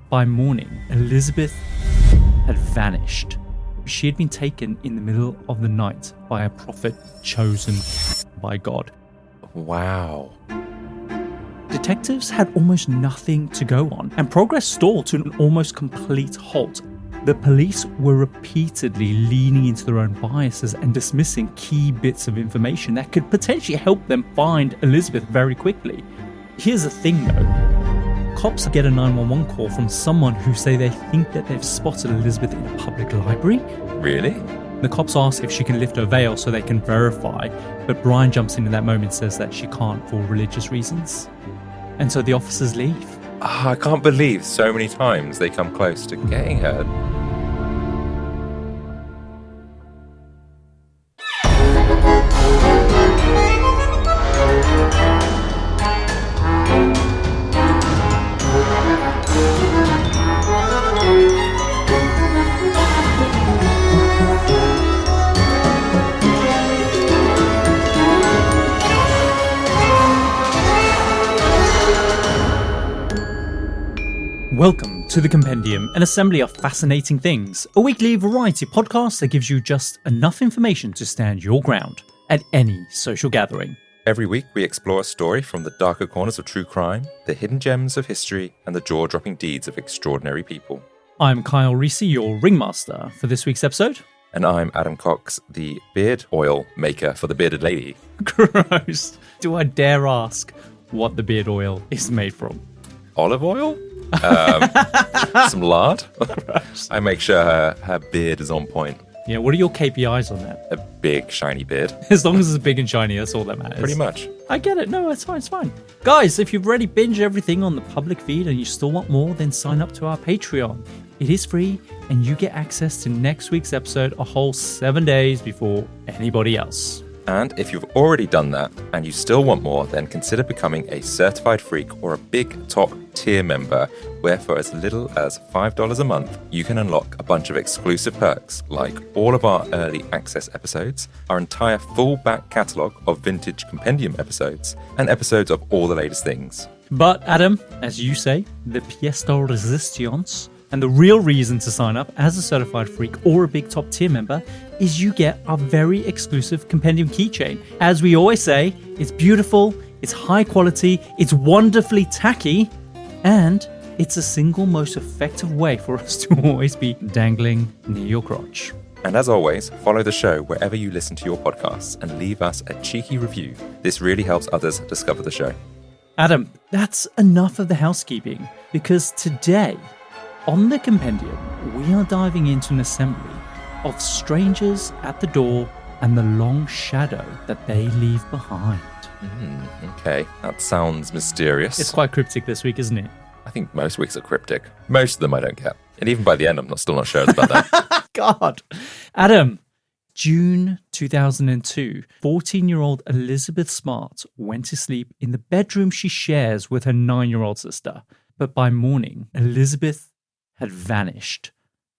by morning, Elizabeth had vanished. She had been taken in the middle of the night by a prophet chosen by God. Wow. Detectives had almost nothing to go on, and progress stalled to an almost complete halt. The police were repeatedly leaning into their own biases and dismissing key bits of information that could potentially help them find Elizabeth very quickly. Here's the thing though. Cops get a 911 call from someone who say they think that they've spotted Elizabeth in a public library. Really? The cops ask if she can lift her veil so they can verify, but Brian jumps in at that moment and says that she can't for religious reasons. And so the officers leave. I can't believe so many times they come close to getting her. Welcome to The Compendium, an assembly of fascinating things, a weekly variety podcast that gives you just enough information to stand your ground at any social gathering. Every week we explore a story from the darker corners of true crime, the hidden gems of history, and the jaw-dropping deeds of extraordinary people. I'm Kyle Risi, your ringmaster for this week's episode. And I'm Adam Cox, the beard oil maker for the bearded lady. Gross. Do I dare ask what the beard oil is made from? Olive oil? Some lard. I make sure her beard is on point. Yeah, what are your KPIs on that? A big, shiny beard. As long as it's big and shiny, that's all that matters. Pretty much. I get it. No, it's fine. Guys, if you've already binged everything on the public feed and you still want more, then sign up to our Patreon. It is free, and you get access to next week's episode a whole 7 days before anybody else. And if you've already done that and you still want more, then consider becoming a certified freak or a big top tier member, where for as little as $5 a month, you can unlock a bunch of exclusive perks like all of our early access episodes, our entire full back catalogue of vintage compendium episodes, and episodes of all the latest things. But Adam, as you say, the pièce de résistance, and the real reason to sign up as a certified freak or a big top tier member is you get our very exclusive compendium keychain. As we always say, it's beautiful, it's high quality, it's wonderfully tacky, and it's the single most effective way for us to always be dangling near your crotch. And as always, follow the show wherever you listen to your podcasts and leave us a cheeky review. This really helps others discover the show. Adam, that's enough of the housekeeping, because today, on the compendium, we are diving into an assembly of strangers at the door and the long shadow that they leave behind. Okay, that sounds mysterious. It's quite cryptic this week, isn't it? I think most weeks are cryptic. Most of them I don't get. And even by the end, I'm still not sure about that. God. Adam, June 2002, 14-year-old Elizabeth Smart went to sleep in the bedroom she shares with her 9-year-old sister. But by morning, Elizabeth had vanished.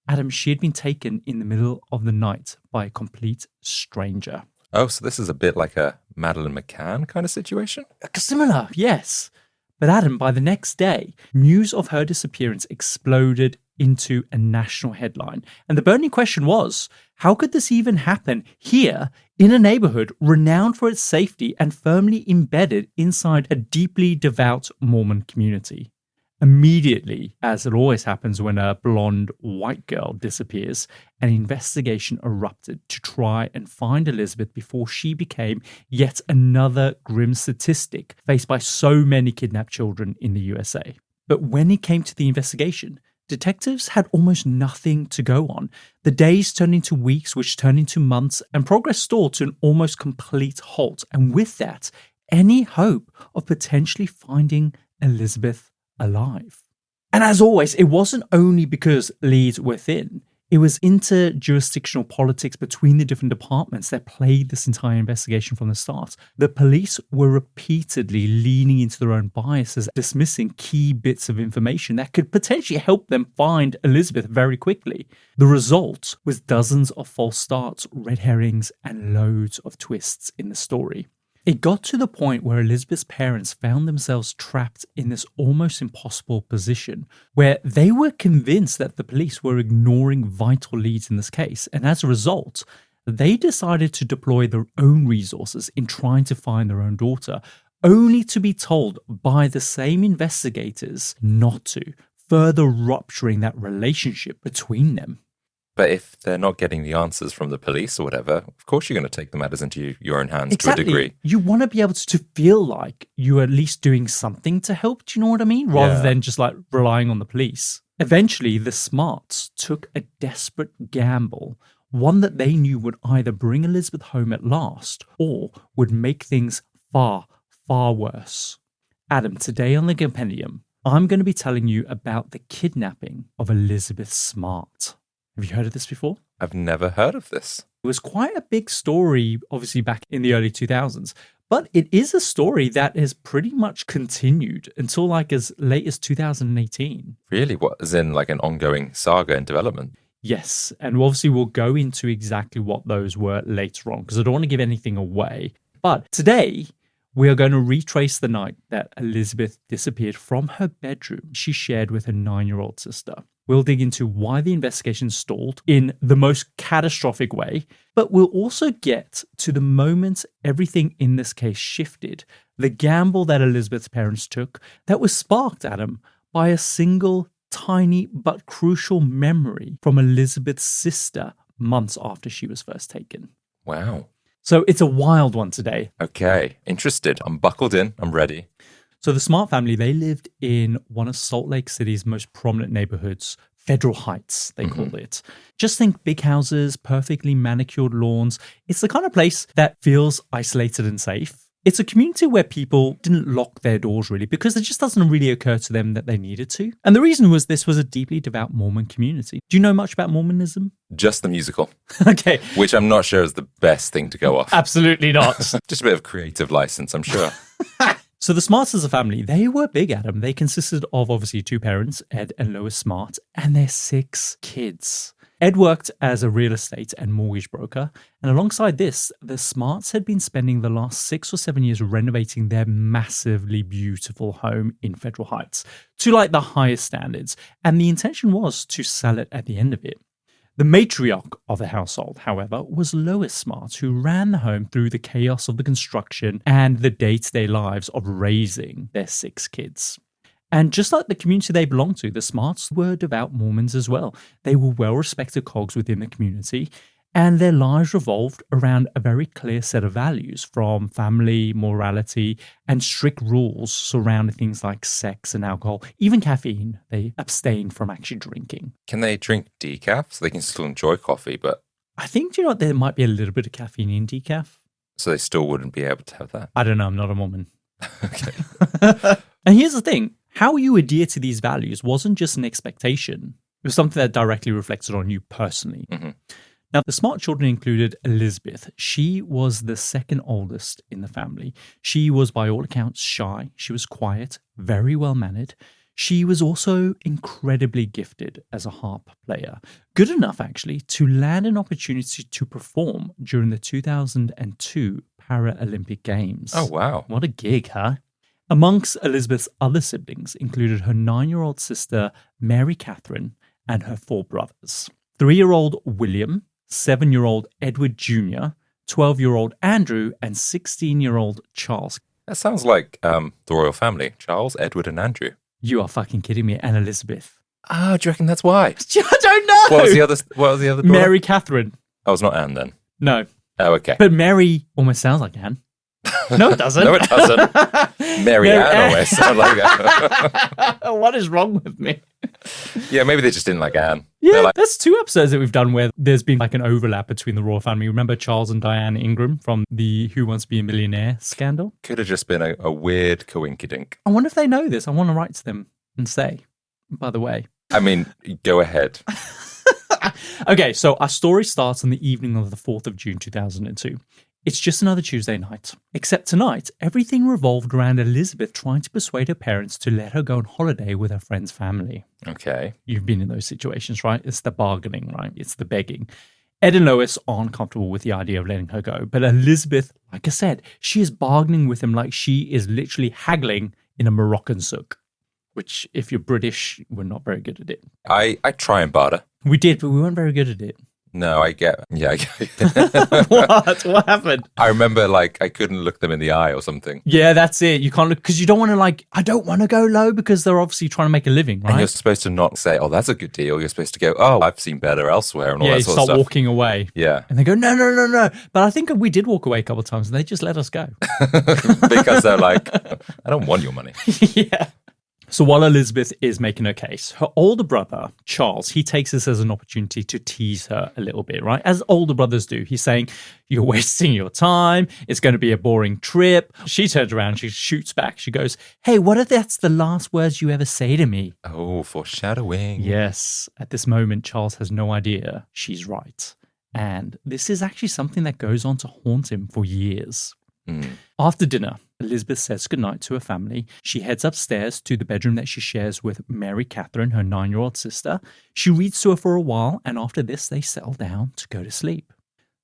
Adam, she had been taken in the middle of the night by a complete stranger. Oh, so this is a bit like a Madeleine McCann kind of situation? Similar, yes. But Adam, by the next day, news of her disappearance exploded into a national headline. And the burning question was, how could this even happen here in a neighborhood renowned for its safety and firmly embedded inside a deeply devout Mormon community? Immediately, as it always happens when a blonde white girl disappears, an investigation erupted to try and find Elizabeth before she became yet another grim statistic faced by so many kidnapped children in the USA. But when it came to the investigation, detectives had almost nothing to go on. The days turned into weeks, which turned into months, and progress stalled to an almost complete halt. And with that, any hope of potentially finding Elizabeth alive. And as always, it wasn't only because leads were thin. It was interjurisdictional politics between the different departments that played this entire investigation from the start. The police were repeatedly leaning into their own biases, dismissing key bits of information that could potentially help them find Elizabeth very quickly. The result was dozens of false starts, red herrings, and loads of twists in the story. It got to the point where Elizabeth's parents found themselves trapped in this almost impossible position where they were convinced that the police were ignoring vital leads in this case. And as a result, they decided to deploy their own resources in trying to find their own daughter, only to be told by the same investigators not to, further rupturing that relationship between them. But if they're not getting the answers from the police or whatever, of course you're going to take the matters into your own hands to a degree. You want to be able to feel like you're at least doing something to help, do you know what I mean? Rather than just like relying on the police. Eventually, the Smarts took a desperate gamble, one that they knew would either bring Elizabeth home at last or would make things far, far worse. Adam, today on the Compendium, I'm going to be telling you about the kidnapping of Elizabeth Smart. Have you heard of this before? I've never heard of this. It was quite a big story, obviously, back in the early 2000s. But it is a story that has pretty much continued until like as late as 2018. Really? What, as in like an ongoing saga in development? Yes. And obviously we'll go into exactly what those were later on because I don't want to give anything away. But today, we are going to retrace the night that Elizabeth disappeared from her bedroom she shared with her 9-year-old sister. We'll dig into why the investigation stalled in the most catastrophic way, but we'll also get to the moment everything in this case shifted, the gamble that Elizabeth's parents took that was sparked, Adam, by a single, tiny but crucial memory from Elizabeth's sister months after she was first taken. Wow. So it's a wild one today. Okay, interested. I'm buckled in. I'm ready. So the Smart family, they lived in one of Salt Lake City's most prominent neighborhoods, Federal Heights, they called it. Just think big houses, perfectly manicured lawns. It's the kind of place that feels isolated and safe. It's a community where people didn't lock their doors really because it just doesn't really occur to them that they needed to. And the reason was this was a deeply devout Mormon community. Do you know much about Mormonism? Just the musical. Okay. Which I'm not sure is the best thing to go off. Absolutely not. Just a bit of creative license, I'm sure. So the Smarts as a family, they were big, Adam. They consisted of obviously 2 parents, Ed and Lois Smart, and their 6 kids. Ed worked as a real estate and mortgage broker, and alongside this, the Smarts had been spending the last 6 or 7 years renovating their massively beautiful home in Federal Heights to like the highest standards, and the intention was to sell it at the end of it. The matriarch of the household, however, was Lois Smart, who ran the home through the chaos of the construction and the day-to-day lives of raising their 6 kids. And just like the community they belonged to, the Smarts were devout Mormons as well. They were well-respected cogs within the community, and their lives revolved around a very clear set of values from family, morality, and strict rules surrounding things like sex and alcohol, even caffeine. They abstained from actually drinking. Can they drink decaf so they can still enjoy coffee, but... I think, you know what, there might be a little bit of caffeine in decaf. So they still wouldn't be able to have that? I don't know, I'm not a Mormon. Okay. And here's the thing. How you adhere to these values wasn't just an expectation. It was something that directly reflected on you personally. Mm-hmm. Now, the Smart children included Elizabeth. She was the second oldest in the family. She was, by all accounts, shy. She was quiet, very well-mannered. She was also incredibly gifted as a harp player. Good enough, actually, to land an opportunity to perform during the 2002 Paralympic Games. Oh, wow. What a gig, huh? Amongst Elizabeth's other siblings included her 9-year-old sister, Mary Catherine, and her 4 brothers. 3-year-old William, 7-year-old Edward Jr., 12-year-old Andrew, and 16-year-old Charles. That sounds like the royal family. Charles, Edward, and Andrew. You are fucking kidding me. And Elizabeth. Oh, do you reckon that's why? I don't know. What was the other daughter? Mary Catherine. Oh, it's not Anne then. No. Oh, okay. But Mary almost sounds like Anne. No, it doesn't. No, it doesn't. Mary Ann always sound like that. What is wrong with me? Yeah, maybe they just didn't like Anne. Yeah, there's 2 episodes that we've done where there's been like an overlap between the royal family. Remember Charles and Diane Ingram from the Who Wants to Be a Millionaire scandal? Could have just been a weird coinkydink. I wonder if they know this. I want to write to them and say, by the way. I mean, go ahead. Okay, so our story starts on the evening of the 4th of June, 2002. It's just another Tuesday night. Except tonight, everything revolved around Elizabeth trying to persuade her parents to let her go on holiday with her friend's family. Okay. You've been in those situations, right? It's the bargaining, right? It's the begging. Ed and Lois aren't comfortable with the idea of letting her go, but Elizabeth, like I said, she is bargaining with him like she is literally haggling in a Moroccan souk, which, if you're British, we're not very good at it. I try and barter. We did, but we weren't very good at it. No, I get. What? What happened? I remember I couldn't look them in the eye or something. Yeah, that's it. You can't look because you don't want to I don't want to go low because they're obviously trying to make a living, right? And you're supposed to not say, oh, that's a good deal. You're supposed to go, oh, I've seen better elsewhere and all that sort of stuff. Yeah, start walking away. Yeah. And they go, no. But I think we did walk away a couple of times and they just let us go. Because they're like, I don't want your money. Yeah. So while Elizabeth is making her case, her older brother, Charles, he takes this as an opportunity to tease her a little bit, right? As older brothers do. He's saying, you're wasting your time. It's going to be a boring trip. She turns around, she shoots back. She goes, hey, what if that's the last words you ever say to me? Oh, foreshadowing. Yes. At this moment, Charles has no idea she's right. And this is actually something that goes on to haunt him for years. After dinner, Elizabeth says goodnight to her family. She heads upstairs to the bedroom that she shares with Mary Catherine, her 9-year-old sister. She reads to her for a while, and after this, they settle down to go to sleep.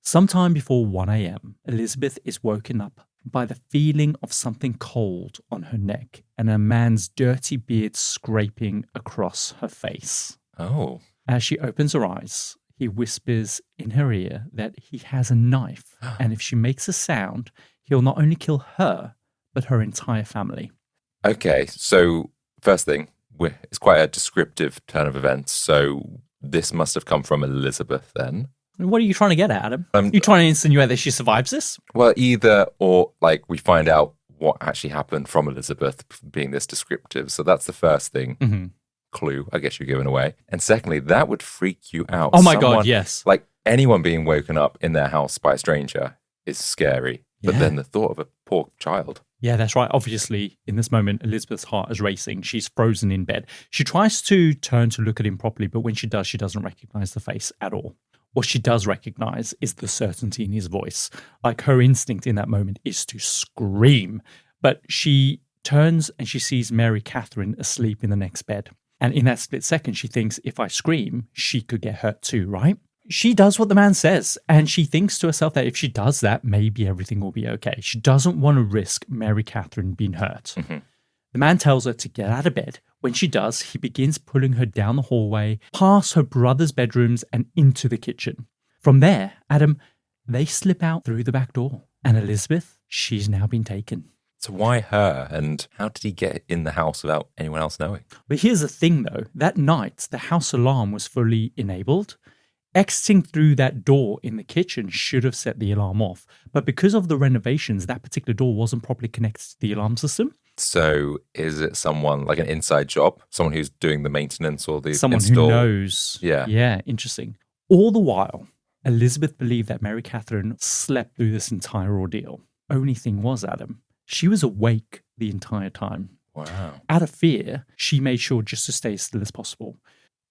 Sometime before 1 a.m., Elizabeth is woken up by the feeling of something cold on her neck and a man's dirty beard scraping across her face. Oh. As she opens her eyes, he whispers in her ear that he has a knife, and if she makes a sound, he'll not only kill her, but her entire family. Okay, so first thing, it's quite a descriptive turn of events. So this must have come from Elizabeth then. What are you trying to get at, Adam? You trying to insinuate that she survives this? Well, either or we find out what actually happened from Elizabeth being this descriptive. So that's the first thing. Mm-hmm. Clue, I guess you're giving away. And secondly, that would freak you out. Oh my God, yes. Anyone being woken up in their house by a stranger is scary. Yeah. But then the thought of a poor child. Yeah, that's right. Obviously, in this moment, Elizabeth's heart is racing. She's frozen in bed. She tries to turn to look at him properly, but when she does, she doesn't recognize the face at all. What she does recognize is the certainty in his voice. Her instinct in that moment is to scream. But she turns and she sees Mary Catherine asleep in the next bed. And in that split second, she thinks, if I scream, she could get hurt too, right? She does what the man says, and she thinks to herself that if she does that, maybe everything will be okay. She doesn't want to risk Mary Catherine being hurt. Mm-hmm. The man tells her to get out of bed. When she does, he begins pulling her down the hallway, past her brother's bedrooms, and into the kitchen. From there, Adam, they slip out through the back door. And Elizabeth, she's now been taken. So why her? And how did he get in the house without anyone else knowing? But here's the thing, though. That night, the house alarm was fully enabled. Exiting through that door in the kitchen should have set the alarm off. But because of the renovations, that particular door wasn't properly connected to the alarm system. So is it someone an inside job? Someone who's doing the maintenance or the someone install? Who knows. Yeah. Yeah, interesting. All the while, Elizabeth believed that Mary Catherine slept through this entire ordeal. Only thing was, Adam, she was awake the entire time. Wow. Out of fear, she made sure just to stay as still as possible.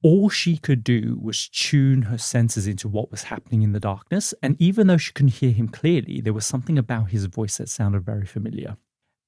All she could do was tune her senses into what was happening in the darkness, and even though she couldn't hear him clearly, there was something about his voice that sounded very familiar.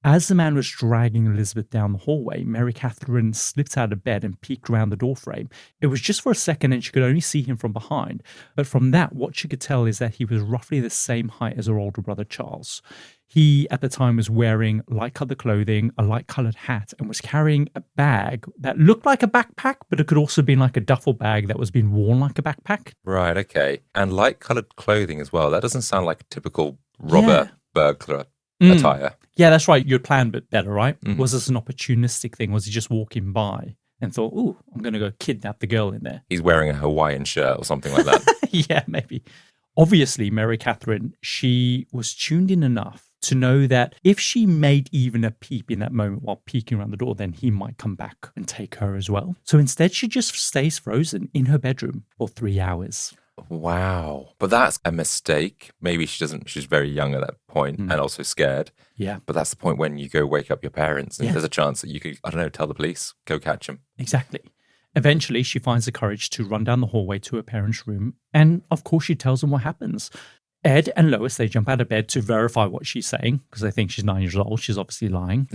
As the man was dragging Elizabeth down the hallway, Mary Catherine slipped out of bed and peeked around the doorframe. It was just for a second and she could only see him from behind, but from that, what she could tell is that he was roughly the same height as her older brother Charles. He, at the time, was wearing light-colored clothing, a light-colored hat, and was carrying a bag that looked like a backpack, but it could also be like a duffel bag that was being worn like a backpack. Right, okay. And light-colored clothing as well. That doesn't sound like a typical robber, burglar attire. Yeah, that's right. You'd planned it better, right? Mm. Was this an opportunistic thing? Was he just walking by and thought, ooh, I'm going to go kidnap the girl in there? He's wearing a Hawaiian shirt or something like that. Yeah, maybe. Obviously, Mary Catherine, she was tuned in enough to know that if she made even a peep in that moment while peeking around the door, then he might come back and take her as well. So instead, she just stays frozen in her bedroom for 3 hours. Wow. But that's a mistake. Maybe she's very young at that point and also scared. Yeah. But that's the point when you go wake up your parents and there's a chance that you could, I don't know, tell the police, go catch them. Exactly. Eventually, she finds the courage to run down the hallway to her parents' room. And of course, she tells them what happens. Ed and Lois, they jump out of bed to verify what she's saying because they think she's 9 years old. She's obviously lying.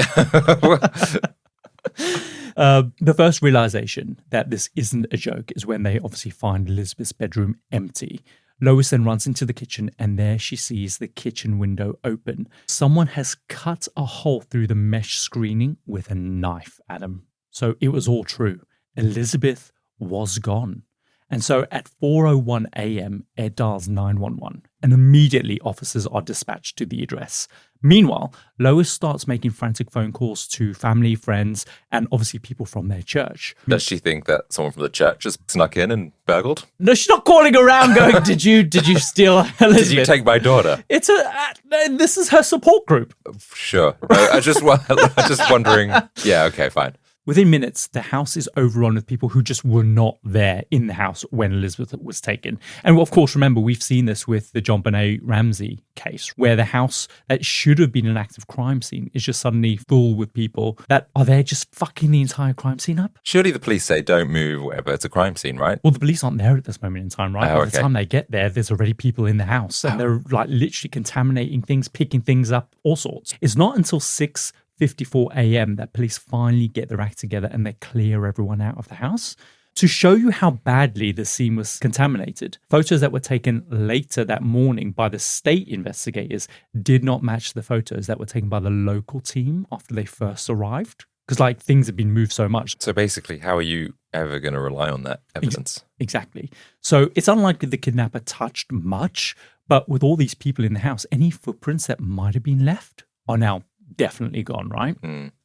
The first realization that this isn't a joke is when they obviously find Elizabeth's bedroom empty. Lois then runs into the kitchen, and there she sees the kitchen window open. Someone has cut a hole through the mesh screening with a knife, Adam. So it was all true. Elizabeth was gone. And so at 4:01 a.m., Ed dials 911, and immediately officers are dispatched to the address. Meanwhile, Lois starts making frantic phone calls to family, friends, and obviously people from their church. Does she think that someone from the church has snuck in and burgled? No, she's not calling around going, did you steal Elizabeth? Did you take my daughter? This is her support group. Sure. I just wondering. Yeah, okay, fine. Within minutes, the house is overrun with people who just were not there in the house when Elizabeth was taken. And of course, remember, we've seen this with the John Benet Ramsey case, where the house that should have been an active crime scene is just suddenly full with people that are there just fucking the entire crime scene up. Surely the police say don't move, whatever. It's a crime scene, right? Well, the police aren't there at this moment in time, right? By the time they get there, there's already people in the house, and they're like literally contaminating things, picking things up, all sorts. It's not until 6:54 a.m. that police finally get their act together and they clear everyone out of the house. To show you how badly the scene was contaminated, photos that were taken later that morning by the state investigators did not match the photos that were taken by the local team after they first arrived. Because things have been moved so much. So basically, how are you ever going to rely on that evidence? Exactly. So it's unlikely the kidnapper touched much, but with all these people in the house, any footprints that might have been left are now definitely gone, right?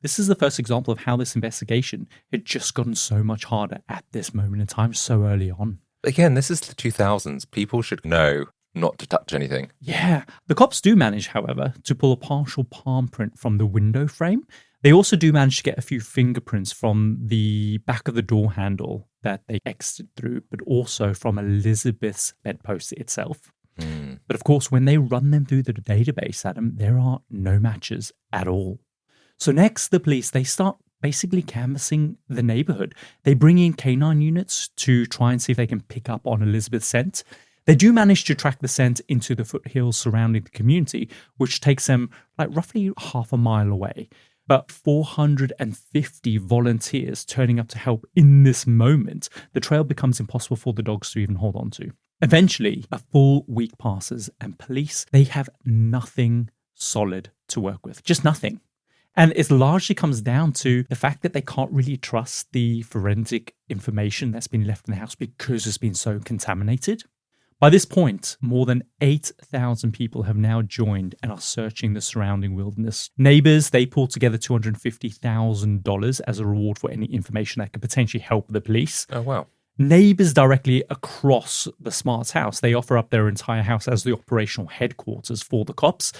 This is the first example of how this investigation had just gotten so much harder at this moment in time so early on. Again, this is the 2000s. People should know not to touch anything. Yeah. The cops do manage, however, to pull a partial palm print from the window frame. They also do manage to get a few fingerprints from the back of the door handle that they exited through, but also from Elizabeth's bedpost itself. But of course, when they run them through the database, Adam, there are no matches at all. So next, the police, they start basically canvassing the neighborhood. They bring in canine units to try and see if they can pick up on Elizabeth's scent. They do manage to track the scent into the foothills surrounding the community, which takes them roughly half a mile away. But 450 volunteers turning up to help in this moment, the trail becomes impossible for the dogs to even hold on to. Eventually, a full week passes and police, they have nothing solid to work with. Just nothing. And it largely comes down to the fact that they can't really trust the forensic information that's been left in the house because it's been so contaminated. By this point, more than 8,000 people have now joined and are searching the surrounding wilderness. Neighbors, they pulled together $250,000 as a reward for any information that could potentially help the police. Oh, wow. Neighbors directly across the Smarts house, they offer up their entire house as the operational headquarters for the cops.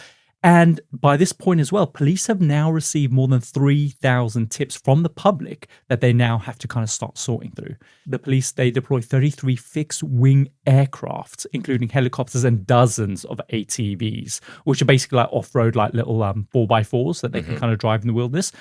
And by this point as well, police have now received more than 3,000 tips from the public that they now have to kind of start sorting through. The police, they deploy 33 fixed-wing aircraft, including helicopters and dozens of ATVs, which are basically off-road, little 4x4s that they can kind of drive in the wilderness.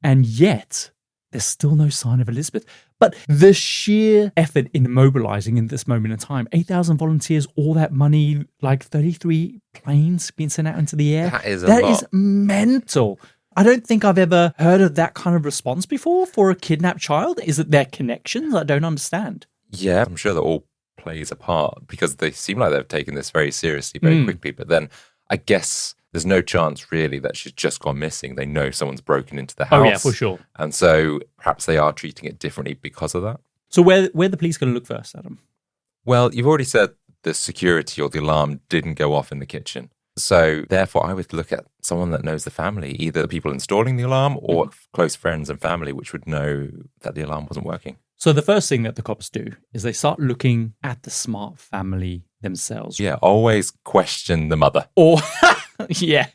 And yet, there's still no sign of Elizabeth. But the sheer effort in mobilizing in this moment in time, 8,000 volunteers, all that money, 33 planes being sent out into the air. That is a lot. That is mental. I don't think I've ever heard of that kind of response before for a kidnapped child. Is it their connections? I don't understand. Yeah, I'm sure that all plays a part because they seem like they've taken this very seriously, very quickly. But then I guess there's no chance really that she's just gone missing. They know someone's broken into the house. Oh, yeah, for sure. And so perhaps they are treating it differently because of that. So where are the police going to look first, Adam? Well, you've already said the security or the alarm didn't go off in the kitchen. So therefore, I would look at someone that knows the family, either the people installing the alarm or close friends and family, which would know that the alarm wasn't working. So the first thing that the cops do is they start looking at the Smart family themselves. Yeah, always question the mother. Or, yeah.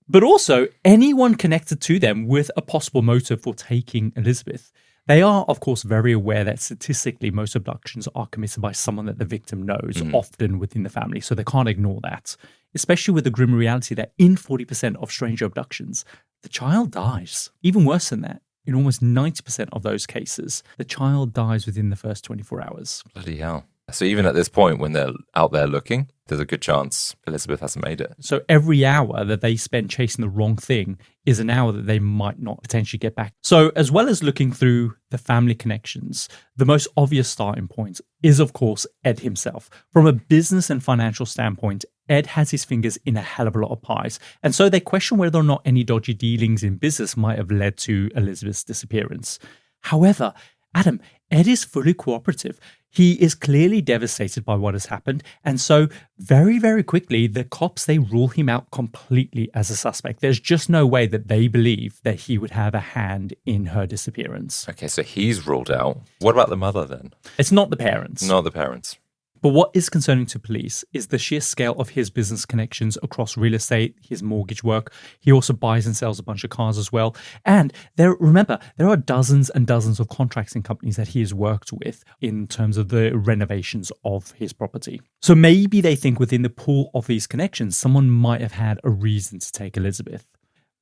But also anyone connected to them with a possible motive for taking Elizabeth. They are, of course, very aware that statistically most abductions are committed by someone that the victim knows, often within the family. So they can't ignore that, especially with the grim reality that in 40% of stranger abductions, the child dies. Even worse than that, in almost 90% of those cases, the child dies within the first 24 hours. Bloody hell. So even at this point, when they're out there looking, there's a good chance Elizabeth hasn't made it. So every hour that they spend chasing the wrong thing is an hour that they might not potentially get back. So as well as looking through the family connections, the most obvious starting point is, of course, Ed himself. From a business and financial standpoint, Ed has his fingers in a hell of a lot of pies. And so they question whether or not any dodgy dealings in business might have led to Elizabeth's disappearance. However, Adam, Ed is fully cooperative. He is clearly devastated by what has happened. And so very, very quickly, the cops, they rule him out completely as a suspect. There's just no way that they believe that he would have a hand in her disappearance. Okay, so he's ruled out. What about the mother then? It's not the parents. Not the parents. But what is concerning to police is the sheer scale of his business connections across real estate, his mortgage work. He also buys and sells a bunch of cars as well. And remember, there are dozens and dozens of contracting companies that he has worked with in terms of the renovations of his property. So maybe they think within the pool of these connections, someone might have had a reason to take Elizabeth.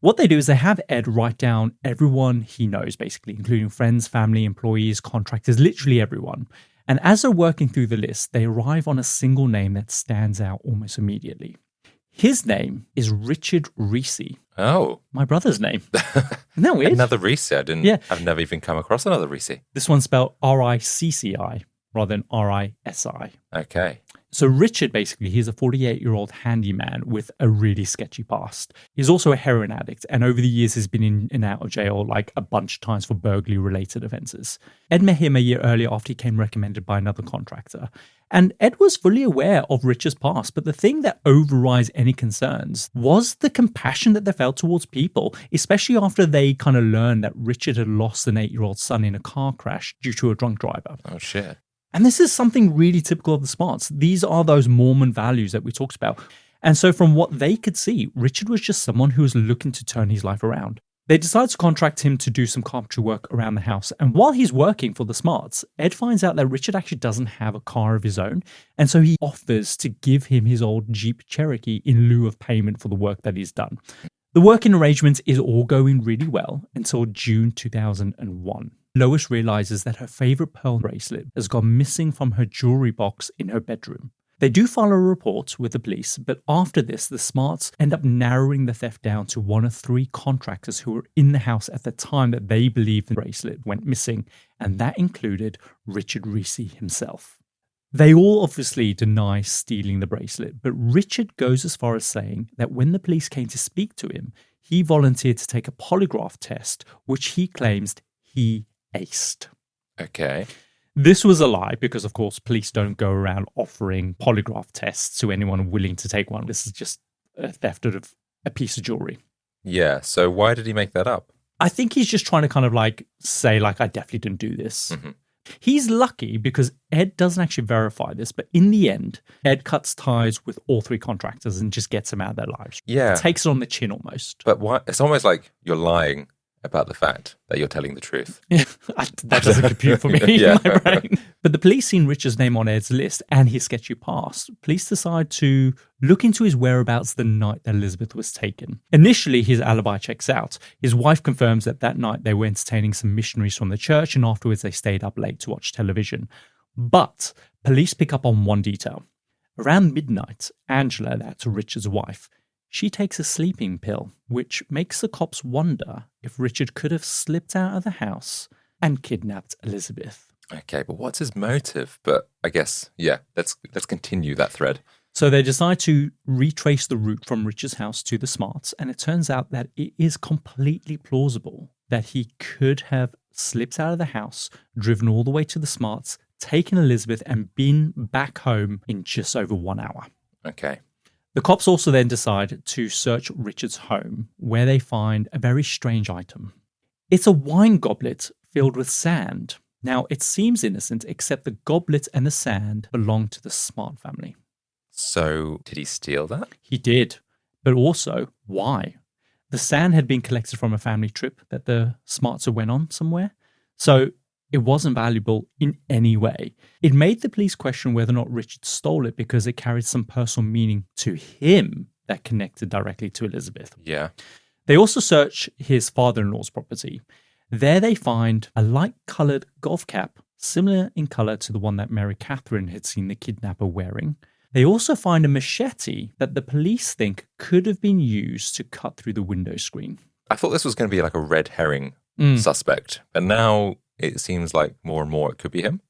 What they do is they have Ed write down everyone he knows, basically, including friends, family, employees, contractors, literally everyone. And as they're working through the list, they arrive on a single name that stands out almost immediately. His name is Richard Risi. Oh. My brother's name. Isn't that weird? Another Risi. I've never even come across another Risi. This one's spelled R-I-C-C-I rather than R-I-S-I. Okay. So Richard, basically, he's a 48-year-old handyman with a really sketchy past. He's also a heroin addict, and over the years has been in and out of jail like a bunch of times for burglary-related offences. Ed met him a year earlier after he came recommended by another contractor. And Ed was fully aware of Richard's past, but the thing that overrides any concerns was the compassion that they felt towards people, especially after they kind of learned that Richard had lost an 8-year-old son in a car crash due to a drunk driver. Oh, shit. And this is something really typical of the Smarts. These are those Mormon values that we talked about. And so from what they could see, Richard was just someone who was looking to turn his life around. They decide to contract him to do some carpentry work around the house. And while he's working for the Smarts, Ed finds out that Richard actually doesn't have a car of his own. And so he offers to give him his old Jeep Cherokee in lieu of payment for the work that he's done. The working arrangement is all going really well until June 2001. Lois realizes that her favorite pearl bracelet has gone missing from her jewelry box in her bedroom. They do file a report with the police, but after this, the Smarts end up narrowing the theft down to one of 3 contractors who were in the house at the time that they believe the bracelet went missing, and that included Richard Risi himself. They all obviously deny stealing the bracelet, but Richard goes as far as saying that when the police came to speak to him, he volunteered to take a polygraph test, which he claims he aced. Okay. This was a lie because, of course, police don't go around offering polygraph tests to anyone willing to take one. This is just a theft of a piece of jewelry. Yeah, so why did he make that up? I think he's just trying to kind of say I definitely didn't do this. Mm-hmm. He's lucky because Ed doesn't actually verify this, but in the end, Ed cuts ties with all 3 contractors and just gets them out of their lives. Yeah. Takes it on the chin almost. But why? It's almost like you're lying about the fact that you're telling the truth. That doesn't compute for me in my brain. But the police seen Richard's name on Ed's list and his sketchy past. Police decide to look into his whereabouts the night that Elizabeth was taken. Initially, his alibi checks out. His wife confirms that that night they were entertaining some missionaries from the church and afterwards they stayed up late to watch television. But police pick up on one detail. Around midnight, Angela, that's Richard's wife, she takes a sleeping pill, which makes the cops wonder if Richard could have slipped out of the house and kidnapped Elizabeth. Okay, but what's his motive? But I guess, let's continue that thread. So they decide to retrace the route from Richard's house to the Smarts, and it turns out that it is completely plausible that he could have slipped out of the house, driven all the way to the Smarts, taken Elizabeth, and been back home in just over 1 hour. Okay. The cops also then decide to search Richard's home, where they find a very strange item. It's a wine goblet filled with sand. Now, it seems innocent, except the goblet and the sand belong to the Smart family. So, did he steal that? He did. But also, why? The sand had been collected from a family trip that the Smarts went on somewhere. So, it wasn't valuable in any way. It made the police question whether or not Richard stole it because it carried some personal meaning to him that connected directly to Elizabeth. Yeah. They also search his father-in-law's property. There they find a light-coloured golf cap similar in colour to the one that Mary Catherine had seen the kidnapper wearing. They also find a machete that the police think could have been used to cut through the window screen. I thought this was going to be like a red herring suspect, and now it seems like more and more it could be him.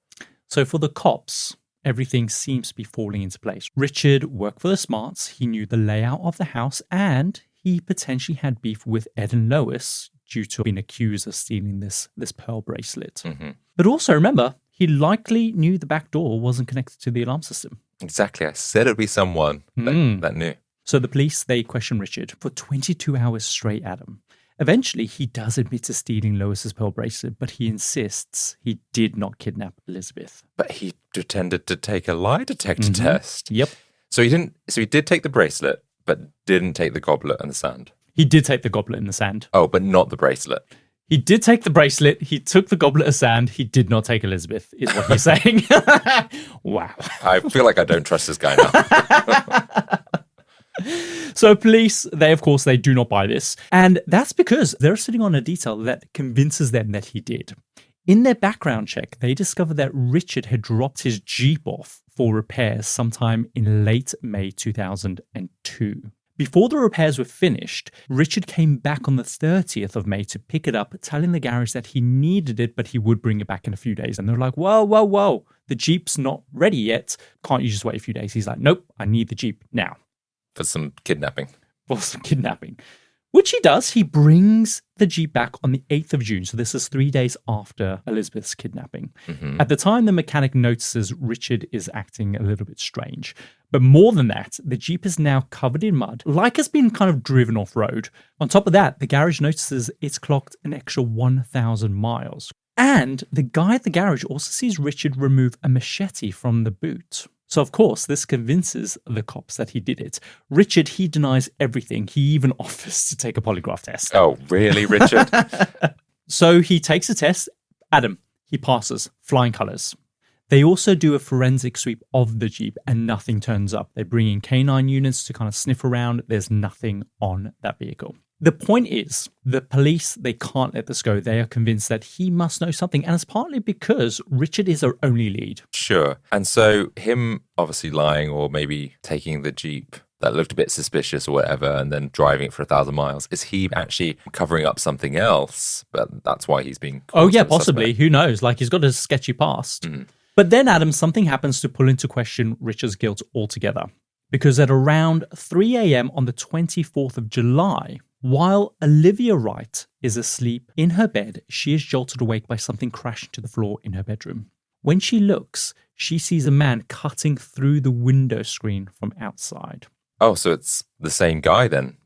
So for the cops, everything seems to be falling into place. Richard worked for the Smarts, he knew the layout of the house, and he potentially had beef with Ed and Lois due to being accused of stealing this pearl bracelet. Mm-hmm. But also remember, he likely knew the back door wasn't connected to the alarm system. Exactly. I said it'd be someone that knew. So the police, they question Richard for 22 hours straight, Adam. Eventually, he does admit to stealing Lois's pearl bracelet, but he insists he did not kidnap Elizabeth. But he pretended to take a lie detector test. Yep. So he did take the bracelet, but didn't take the goblet and the sand. He did take the goblet and the sand. Oh, but not the bracelet. He did take the bracelet. He took the goblet of sand. He did not take Elizabeth, is what he's saying. Wow. I feel like I don't trust this guy now. So police, they do not buy this. And that's because they're sitting on a detail that convinces them that he did. In their background check, they discovered that Richard had dropped his Jeep off for repairs sometime in late May 2002. Before the repairs were finished, Richard came back on the 30th of May to pick it up, telling the garage that he needed it, but he would bring it back in a few days. And they're like, whoa, the Jeep's not ready yet. Can't you just wait a few days? He's like, nope, I need the Jeep now. For some kidnapping. Which he does. He brings the Jeep back on the 8th of June. So this is 3 days after Elizabeth's kidnapping. Mm-hmm. At the time, the mechanic notices Richard is acting a little bit strange. But more than that, the Jeep is now covered in mud, like it's been kind of driven off-road. On top of that, the garage notices it's clocked an extra 1,000 miles. And the guy at the garage also sees Richard remove a machete from the boot. So, of course, this convinces the cops that he did it. Richard, he denies everything. He even offers to take a polygraph test. Oh, really, Richard? So he takes a test. Adam, he passes. Flying colours. They also do a forensic sweep of the Jeep and nothing turns up. They bring in canine units to kind of sniff around. There's nothing on that vehicle. The point is, the police, they can't let this go. They are convinced that he must know something. And it's partly because Richard is our only lead. Sure. And so him obviously lying or maybe taking the Jeep that looked a bit suspicious or whatever and then driving it for 1,000 miles, is he actually covering up something else? But that's why he's being... Oh, yeah, possibly. Who knows? Like, he's got a sketchy past. But then, Adam, something happens to pull into question Richard's guilt altogether. Because at around 3 a.m. on the 24th of July... while Olivia Wright is asleep in her bed, she is jolted awake by something crashing to the floor in her bedroom. When she looks, she sees a man cutting through the window screen from outside. Oh, so it's the same guy then?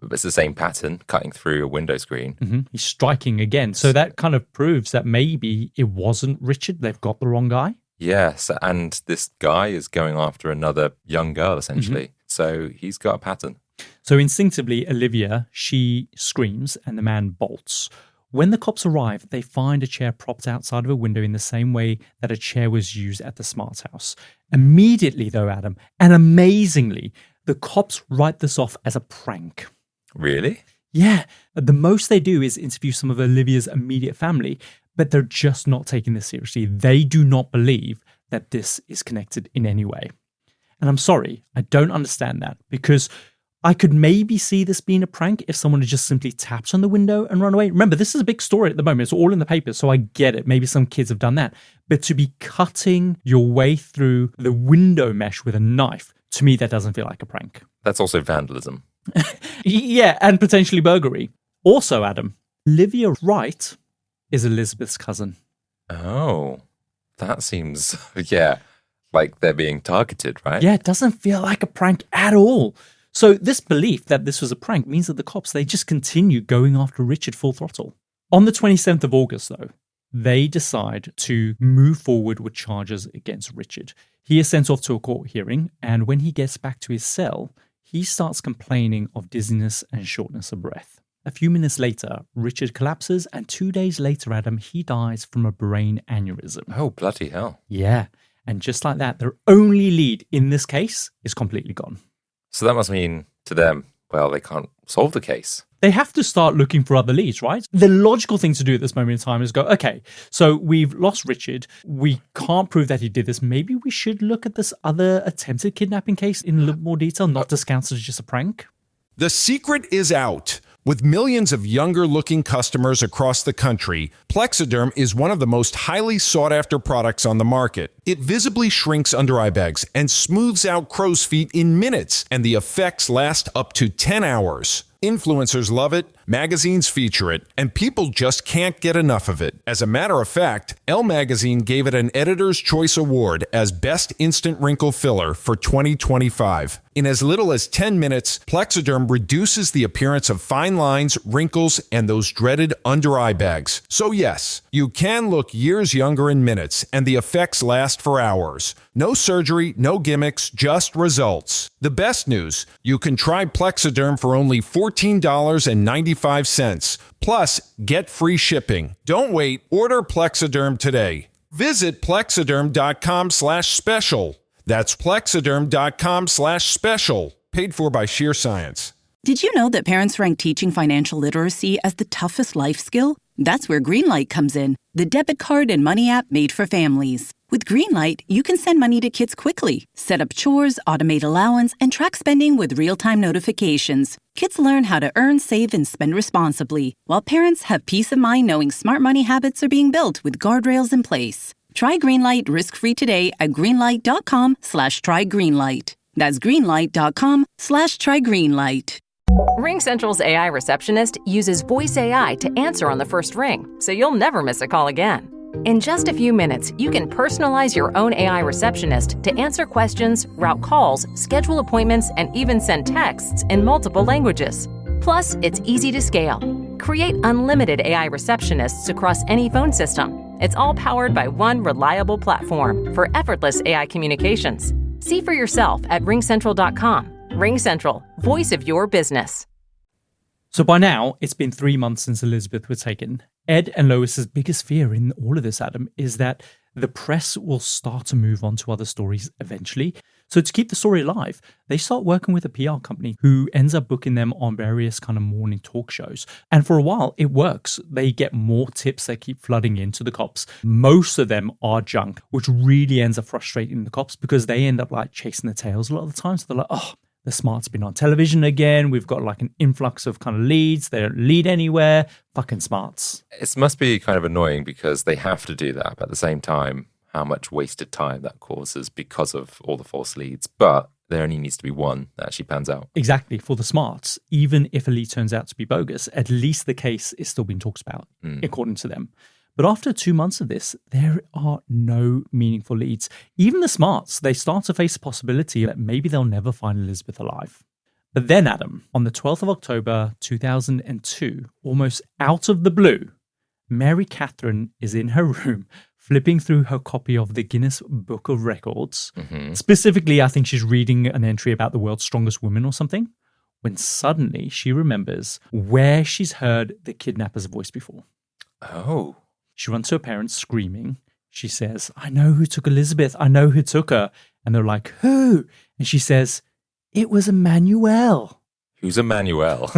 It's the same pattern, cutting through a window screen. Mm-hmm. He's striking again. So that kind of proves that maybe it wasn't Richard. They've got the wrong guy. Yes, and this guy is going after another young girl, essentially. So he's got a pattern. So instinctively, Olivia, she screams and the man bolts. When the cops arrive, they find a chair propped outside of a window in the same way that a chair was used at the Smarts house. Immediately, though, Adam, and amazingly, the cops write this off as a prank. Really? Yeah. The most they do is interview some of Olivia's immediate family, but they're just not taking this seriously. They do not believe that this is connected in any way. And I'm sorry, I don't understand that, because I could maybe see this being a prank if someone had just simply tapped on the window and run away. Remember, this is a big story at the moment. It's all in the papers, so I get it. Maybe some kids have done that. But to be cutting your way through the window mesh with a knife, to me, that doesn't feel like a prank. That's also vandalism. Yeah, and potentially burglary. Also, Adam, Olivia Wright is Elizabeth's cousin. Oh, that seems, like they're being targeted, right? Yeah, it doesn't feel like a prank at all. So this belief that this was a prank means that the cops, they just continue going after Richard full throttle. On the 27th of August, though, they decide to move forward with charges against Richard. He is sent off to a court hearing, and when he gets back to his cell, he starts complaining of dizziness and shortness of breath. A few minutes later, Richard collapses, and 2 days later, Adam, he dies from a brain aneurysm. Oh, bloody hell. Yeah, and just like that, their only lead in this case is completely gone. So that must mean to them, well, they can't solve the case. They have to start looking for other leads, right? The logical thing to do at this moment in time is go, okay, so we've lost Richard. We can't prove that he did this. Maybe we should look at this other attempted kidnapping case in a little more detail, not discount it as just a prank. The secret is out. With millions of younger-looking customers across the country, Plexiderm is one of the most highly sought-after products on the market. It visibly shrinks under-eye bags and smooths out crow's feet in minutes, and the effects last up to 10 hours. Influencers love it, magazines feature it, and people just can't get enough of it. As a matter of fact, Elle Magazine gave it an Editor's Choice Award as Best Instant Wrinkle Filler for 2025. In as little as 10 minutes, Plexiderm reduces the appearance of fine lines, wrinkles, and those dreaded under-eye bags. So yes, you can look years younger in minutes, and the effects last for hours. No surgery, no gimmicks, just results. The best news, you can try Plexiderm for only $14.95. Plus, get free shipping. Don't wait. Order Plexiderm today. Visit plexiderm.com/special. That's plexiderm.com/special. Paid for by Sheer Science. Did you know that parents rank teaching financial literacy as the toughest life skill? That's where Greenlight comes in, the debit card and money app made for families. With Greenlight, you can send money to kids quickly, set up chores, automate allowance, and track spending with real-time notifications. Kids learn how to earn, save, and spend responsibly, while parents have peace of mind knowing smart money habits are being built with guardrails in place. Try Greenlight risk-free today at greenlight.com/trygreenlight. That's greenlight.com/trygreenlight. RingCentral's AI receptionist uses voice AI to answer on the first ring, so you'll never miss a call again. In just a few minutes, you can personalize your own AI receptionist to answer questions, route calls, schedule appointments, and even send texts in multiple languages. Plus, it's easy to scale. Create unlimited AI receptionists across any phone system. It's all powered by one reliable platform for effortless AI communications. See for yourself at ringcentral.com. RingCentral, voice of your business. So by now, it's been 3 months since Elizabeth was taken. Ed and Lois's biggest fear in all of this, Adam, is that the press will start to move on to other stories eventually. So to keep the story alive, they start working with a PR company who ends up booking them on various kind of morning talk shows. And for a while, it works. They get more tips that keep flooding into the cops. Most of them are junk, which really ends up frustrating the cops because they end up like chasing their tails a lot of the time. So they're like, oh, the smart's been on television again. We've got like an influx of kind of leads. They don't lead anywhere. Fucking smarts. It must be kind of annoying because they have to do that. But at the same time, how much wasted time that causes because of all the false leads. But there only needs to be one that actually pans out. Exactly. For the smarts, even if a lead turns out to be bogus, at least the case is still being talked about, according to them. But after 2 months of this, there are no meaningful leads. Even the smarts, they start to face the possibility that maybe they'll never find Elizabeth alive. But then, Adam, on the 12th of October, 2002, almost out of the blue, Mary Catherine is in her room flipping through her copy of the Guinness Book of Records. Specifically, I think she's reading an entry about the world's strongest woman or something, when suddenly she remembers where she's heard the kidnapper's voice before. Oh. She runs to her parents screaming. She says, I know who took Elizabeth. I know who took her. And they're like, who? And she says, it was Emmanuel. Who's Emmanuel?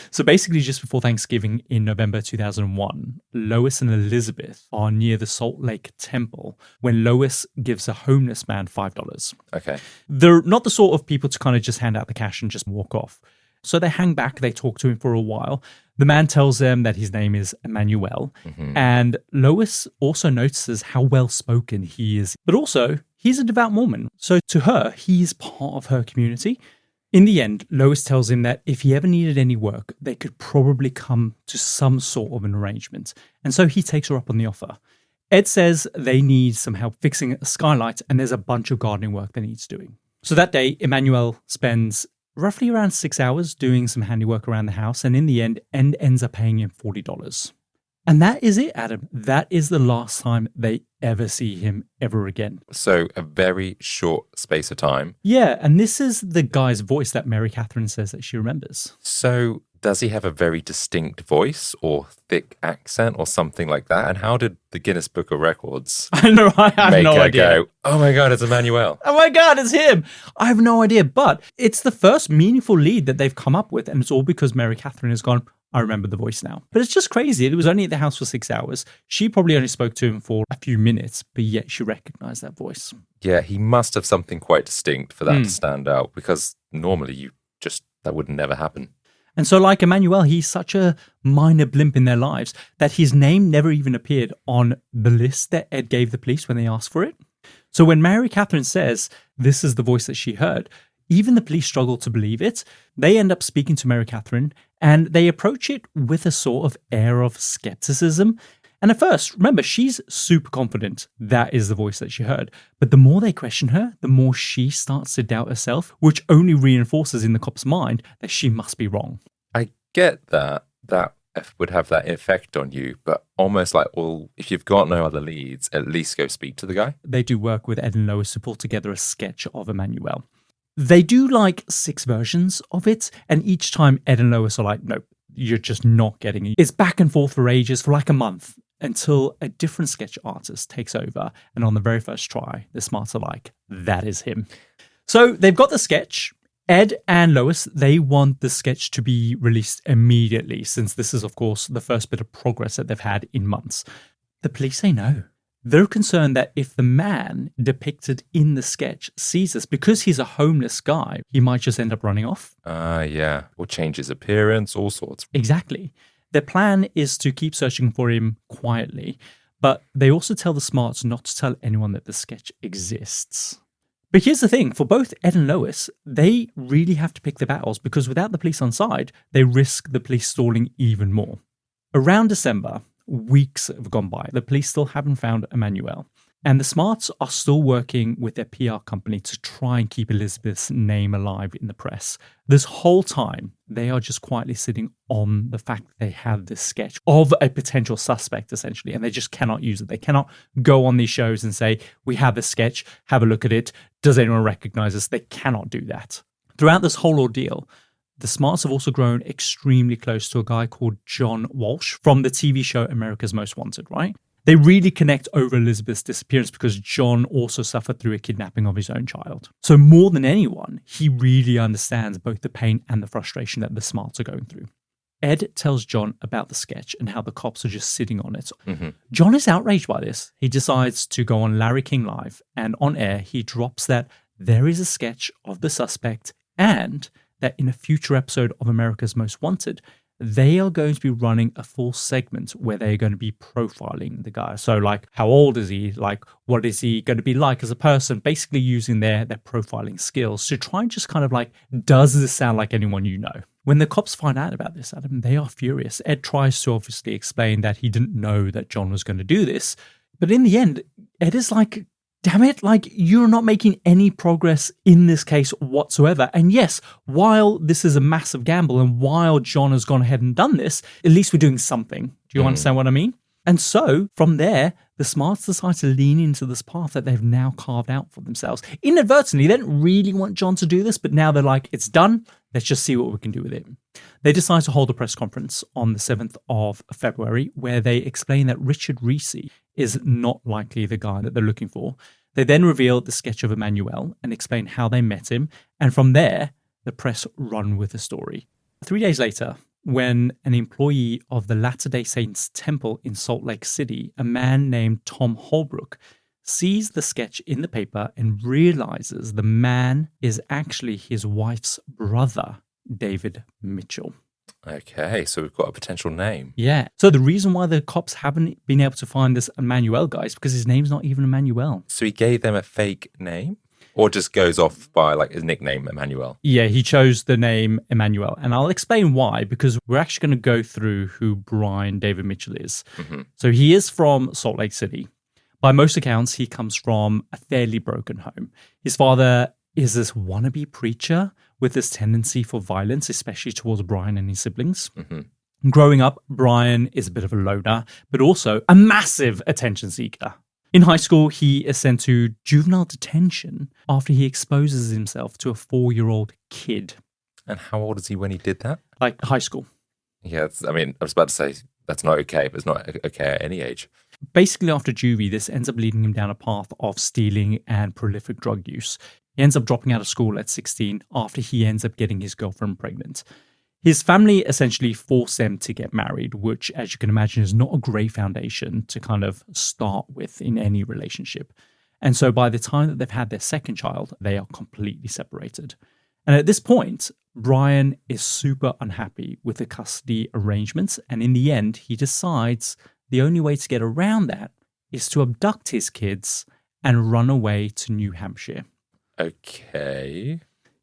So basically, just before Thanksgiving in November 2001, Lois and Elizabeth are near the Salt Lake Temple when Lois gives a homeless man $5. Okay. They're not the sort of people to kind of just hand out the cash and just walk off. So they hang back, they talk to him for a while. The man tells them that his name is Emmanuel. And Lois also notices how well-spoken he is. But also, he's a devout Mormon. So to her, he's part of her community. In the end, Lois tells him that if he ever needed any work, they could probably come to some sort of an arrangement. And so he takes her up on the offer. Ed says they need some help fixing a skylight and there's a bunch of gardening work that needs doing. So that day, Emmanuel spends roughly around 6 hours doing some handiwork around the house. And in the end, Ed ends up paying him $40. And that is it, Adam. That is the last time they ever see him ever again. So a very short space of time. Yeah, and this is the guy's voice that Mary Catherine says that she remembers. So does he have a very distinct voice or thick accent or something like that? And how did the Guinness Book of Records I know, I have make no her idea. go, oh my God, it's Emmanuel? Oh my God, it's him. I have no idea, but it's the first meaningful lead that they've come up with. And it's all because Mary Catherine has gone, I remember the voice now. But it's just crazy. It was only at the house for 6 hours. She probably only spoke to him for a few minutes, but yet she recognized that voice. Yeah, he must have something quite distinct for that to stand out, because normally that would never happen. And so like Emmanuel, he's such a minor blimp in their lives that his name never even appeared on the list that Ed gave the police when they asked for it. So when Mary Catherine says this is the voice that she heard, even the police struggle to believe it. They end up speaking to Mary Catherine and they approach it with a sort of air of skepticism. And at first, remember, she's super confident that is the voice that she heard. But the more they question her, the more she starts to doubt herself, which only reinforces in the cop's mind that she must be wrong. I get that would have that effect on you, but almost like, well, if you've got no other leads, at least go speak to the guy. They do work with Ed and Lois to pull together a sketch of Emmanuel. They do like 6 versions of it, and each time Ed and Lois are like, nope, you're just not getting it. It's back and forth for ages, for like a month, until a different sketch artist takes over, and on the very first try, the smarts are like, that is him. So they've got the sketch. Ed and Lois, they want the sketch to be released immediately, since this is, of course, the first bit of progress that they've had in months. The police say no. They're concerned that if the man depicted in the sketch sees this, because he's a homeless guy, he might just end up running off. Yeah. Or change his appearance, all sorts. Exactly. Their plan is to keep searching for him quietly, but they also tell the smarts not to tell anyone that the sketch exists. But here's the thing, for both Ed and Lois, they really have to pick their battles, because without the police on side, they risk the police stalling even more. Around December, weeks have gone by. The police still haven't found Emmanuel. And the smarts are still working with their PR company to try and keep Elizabeth's name alive in the press. This whole time, they are just quietly sitting on the fact that they have this sketch of a potential suspect, essentially, and they just cannot use it. They cannot go on these shows and say, we have this sketch, have a look at it. Does anyone recognize us? They cannot do that. Throughout this whole ordeal, the smarts have also grown extremely close to a guy called John Walsh from the TV show America's Most Wanted, right? They really connect over Elizabeth's disappearance because John also suffered through a kidnapping of his own child. So more than anyone, he really understands both the pain and the frustration that the smarts are going through. Ed tells John about the sketch and how the cops are just sitting on it. Mm-hmm. John is outraged by this. He decides to go on Larry King Live, and on air, he drops that there is a sketch of the suspect and that in a future episode of America's Most Wanted, they are going to be running a full segment where they're going to be profiling the guy. So like, how old is he? Like, what is he going to be like as a person? Basically using their profiling skills to try and just kind of like, does this sound like anyone you know? When the cops find out about this, Adam, they are furious. Ed tries to obviously explain that he didn't know that John was going to do this. But in the end, Ed is like, damn it, like you're not making any progress in this case whatsoever. And yes, while this is a massive gamble and while John has gone ahead and done this, at least we're doing something. Do you understand what I mean? And so from there, the smarts decide to lean into this path that they've now carved out for themselves. Inadvertently, they didn't really want John to do this, but now they're like, it's done. Let's just see what we can do with it. They decide to hold a press conference on the 7th of February where they explain that Richard Risi is not likely the guy that they're looking for. They then reveal the sketch of Emmanuel and explain how they met him. And from there, the press run with the story. 3 days later, when an employee of the Latter-day Saints Temple in Salt Lake City, a man named Tom Holbrook, sees the sketch in the paper and realizes the man is actually his wife's brother, David Mitchell. Okay, so we've got a potential name. Yeah. So the reason why the cops haven't been able to find this Emmanuel guy is because his name's not even Emmanuel. So he gave them a fake name? Or just goes off by like his nickname, Emmanuel? Yeah, he chose the name Emmanuel. And I'll explain why, because we're actually going to go through who Brian David Mitchell is. Mm-hmm. So he is from Salt Lake City. By most accounts, he comes from a fairly broken home. His father is this wannabe preacher with this tendency for violence, especially towards Brian and his siblings. Mm-hmm. Growing up, Brian is a bit of a loner, but also a massive attention seeker. In high school, he is sent to juvenile detention after he exposes himself to a 4-year-old kid. And how old is he when he did that? like high school. Yeah, I mean, I was about to say that's not okay, but it's not okay at any age. Basically, after juvie, this ends up leading him down a path of stealing and prolific drug use. He ends up dropping out of school at 16 after he ends up getting his girlfriend pregnant. His family essentially forced them to get married, which, as you can imagine, is not a great foundation to kind of start with in any relationship. And so by the time that they've had their second child, they are completely separated. And at this point, Brian is super unhappy with the custody arrangements. And in the end, he decides the only way to get around that is to abduct his kids and run away to New Hampshire. Okay.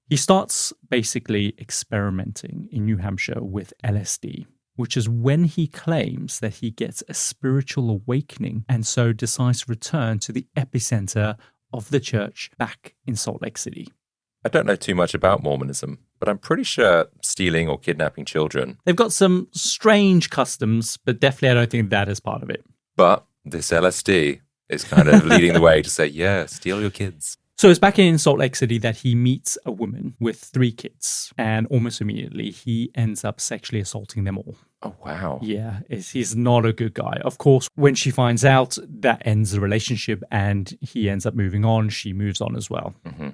He starts basically experimenting in New Hampshire with LSD, which is when he claims that he gets a spiritual awakening and so decides to return to the epicenter of the church back in Salt Lake City. I don't know too much about Mormonism, but I'm pretty sure stealing or kidnapping children. They've got some strange customs, but definitely I don't think that is part of it. But this LSD is kind of leading the way to say, yeah, steal your kids. So it's back in Salt Lake City that he meets a woman with 3 kids, and almost immediately he ends up sexually assaulting them all. Oh, wow. Yeah, he's not a good guy. Of course, when she finds out, that ends the relationship and he ends up moving on. She moves on as well. Mm-hmm.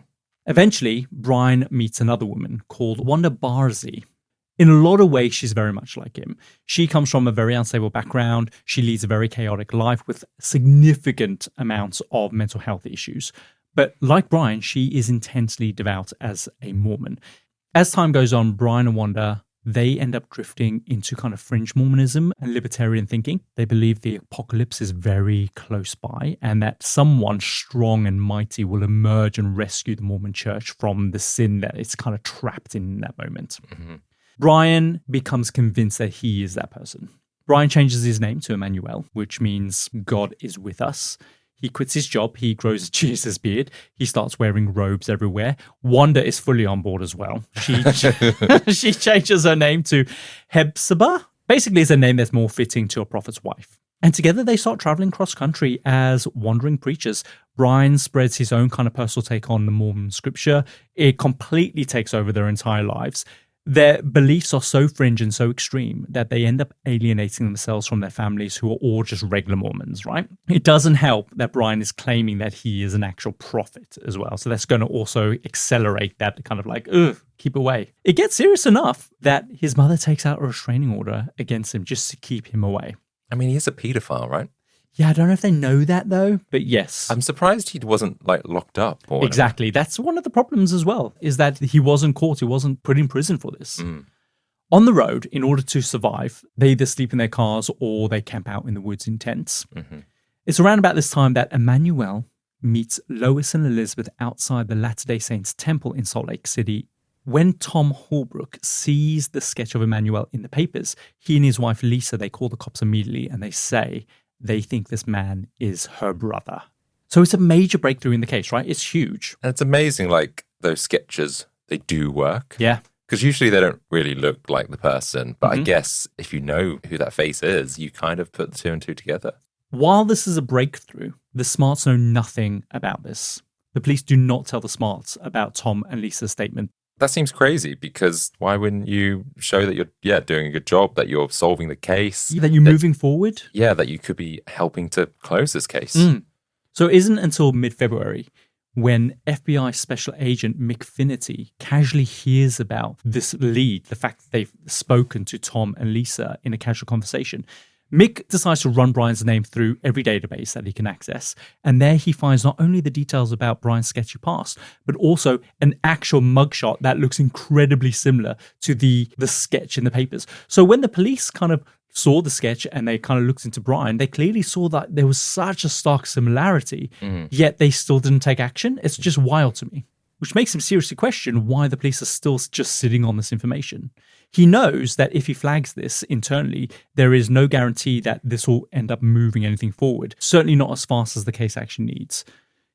Eventually, Brian meets another woman called Wanda Barzee. In a lot of ways, she's very much like him. She comes from a very unstable background. She leads a very chaotic life with significant amounts of mental health issues. But like Brian, she is intensely devout as a Mormon. As time goes on, Brian and Wanda, they end up drifting into kind of fringe Mormonism and libertarian thinking. They believe the apocalypse is very close by and that someone strong and mighty will emerge and rescue the Mormon church from the sin that it's kind of trapped in that moment. Mm-hmm. Brian becomes convinced that he is that person. Brian changes his name to Emmanuel, which means God is with us. He quits his job. He grows a Jesus beard. He starts wearing robes everywhere. Wanda is fully on board as well. She changes her name to Hephzibah. Basically, it's a name that's more fitting to a prophet's wife. And together they start traveling cross-country as wandering preachers. Brian spreads his own kind of personal take on the Mormon scripture. It completely takes over their entire lives. Their beliefs are so fringe and so extreme that they end up alienating themselves from their families who are all just regular Mormons, right? It doesn't help that Brian is claiming that he is an actual prophet as well. So that's going to also accelerate that kind of like, ugh, keep away. It gets serious enough that his mother takes out a restraining order against him just to keep him away. I mean, he's a pedophile, right? Yeah, I don't know if they know that though, but yes. I'm surprised he wasn't like locked up. Or whatever. Exactly. That's one of the problems as well, is that he wasn't caught. He wasn't put in prison for this. Mm. On the road, in order to survive, they either sleep in their cars or they camp out in the woods in tents. Mm-hmm. It's around about this time that Emmanuel meets Lois and Elizabeth outside the Latter-day Saints Temple in Salt Lake City. When Tom Holbrook sees the sketch of Emmanuel in the papers, he and his wife Lisa, they call the cops immediately and they say they think this man is her brother. So it's a major breakthrough in the case, right? It's huge. And it's amazing, like, those sketches, they do work. Yeah. Because usually they don't really look like the person. But Mm-hmm. I guess if you know who that face is, you kind of put the 2 and 2 together. While this is a breakthrough, the Smarts know nothing about this. The police do not tell the Smarts about Tom and Lisa's statement. That seems crazy because why wouldn't you show that you're doing a good job, that you're solving the case? That you're moving forward? Yeah, that you could be helping to close this case. So it isn't until mid-February when FBI Special Agent Mick Finnerty casually hears about this lead, the fact that they've spoken to Tom and Lisa in a casual conversation. Mick decides to run Brian's name through every database that he can access, and there he finds not only the details about Brian's sketchy past, but also an actual mugshot that looks incredibly similar to the sketch in the papers. So when the police kind of saw the sketch and they kind of looked into Brian, they clearly saw that there was such a stark similarity, yet they still didn't take action. It's just wild to me, which makes him seriously question why the police are still just sitting on this information. He knows that if he flags this internally, there is no guarantee that this will end up moving anything forward, certainly not as fast as the case actually needs.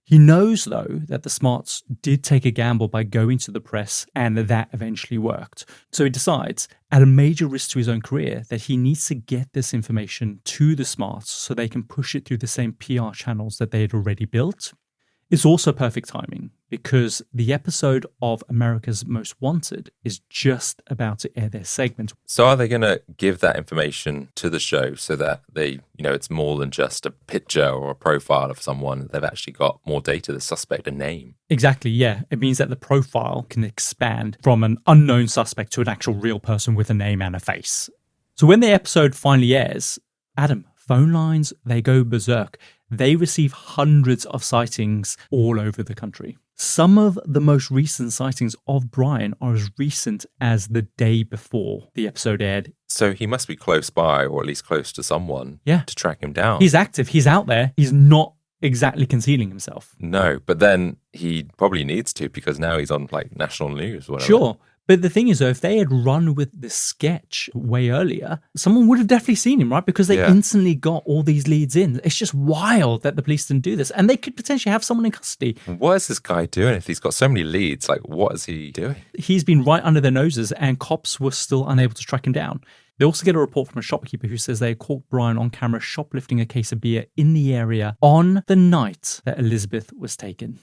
He knows, though, that the Smarts did take a gamble by going to the press, and that eventually worked. So he decides, at a major risk to his own career, that he needs to get this information to the Smarts so they can push it through the same PR channels that they had already built. It's also perfect timing because the episode of America's Most Wanted is just about to air their segment. So are they going to give that information to the show so that they, it's more than just a picture or a profile of someone? They've actually got more data, the suspect, a name. Exactly, yeah. It means that the profile can expand from an unknown suspect to an actual real person with a name and a face. So when the episode finally airs, Adam, phone lines, they go berserk. They receive hundreds of sightings all over the country. Some of the most recent sightings of Brian are as recent as the day before the episode aired. So he must be close by, or at least close to someone, to track him down. He's active. He's out there. He's not exactly concealing himself. No, but then he probably needs to because now he's on national news or whatever. Sure. But the thing is, though, if they had run with this sketch way earlier, someone would have definitely seen him, right? Because they instantly got all these leads in. It's just wild that the police didn't do this. And they could potentially have someone in custody. What is this guy doing if he's got so many leads? What is he doing? He's been right under their noses and cops were still unable to track him down. They also get a report from a shopkeeper who says they caught Brian on camera shoplifting a case of beer in the area on the night that Elizabeth was taken.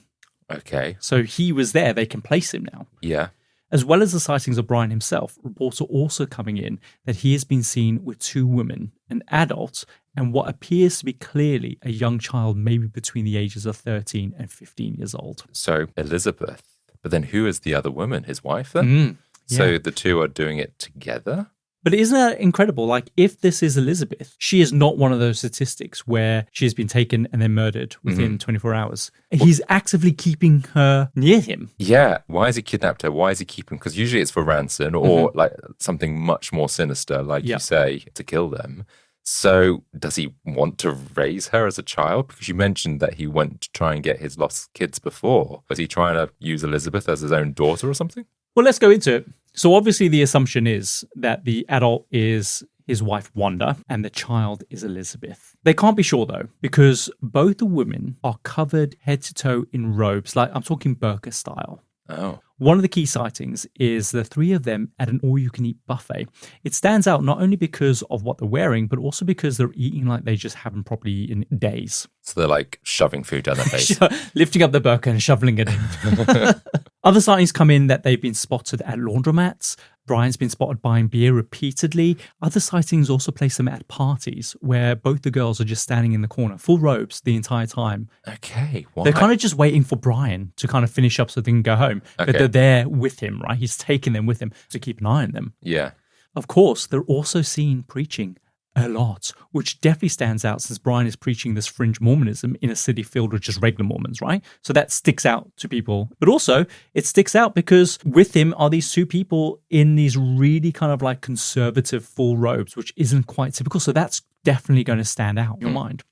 Okay. So he was there. They can place him now. Yeah. As well as the sightings of Brian himself, reports are also coming in that he has been seen with two women, an adult, and what appears to be clearly a young child, maybe between the ages of 13 and 15 years old. So Elizabeth, but then who is the other woman? His wife then? So the two are doing it together? But isn't that incredible? If this is Elizabeth, she is not one of those statistics where she has been taken and then murdered within 24 hours. He's actively keeping her near him. Yeah. Why has he kidnapped her? Why is he keeping? Because usually it's for ransom or something much more sinister, you say, to kill them. So does he want to raise her as a child? Because you mentioned that he went to try and get his lost kids before. Was he trying to use Elizabeth as his own daughter or something? Well, let's go into it. So obviously the assumption is that the adult is his wife, Wanda, and the child is Elizabeth. They can't be sure, though, because both the women are covered head to toe in robes, I'm talking burqa style. Oh. One of the key sightings is the three of them at an all-you-can-eat buffet. It stands out not only because of what they're wearing, but also because they're eating like they just haven't properly eaten in days. So they're shoving food down their face. Lifting up the burqa and shoveling it in. Other sightings come in that they've been spotted at laundromats. Brian's been spotted buying beer repeatedly. Other sightings also place them at parties where both the girls are just standing in the corner, full robes the entire time. Okay, why? They're kind of just waiting for Brian to kind of finish up so they can go home. Okay. But they're there with him, right? He's taking them with him to keep an eye on them. Yeah. Of course, they're also seen preaching a lot, which definitely stands out since Brian is preaching this fringe Mormonism in a city filled with just regular Mormons, right? So that sticks out to people. But also, it sticks out because with him are these two people in these really kind of conservative full robes, which isn't quite typical. So that's definitely going to stand out in your mind.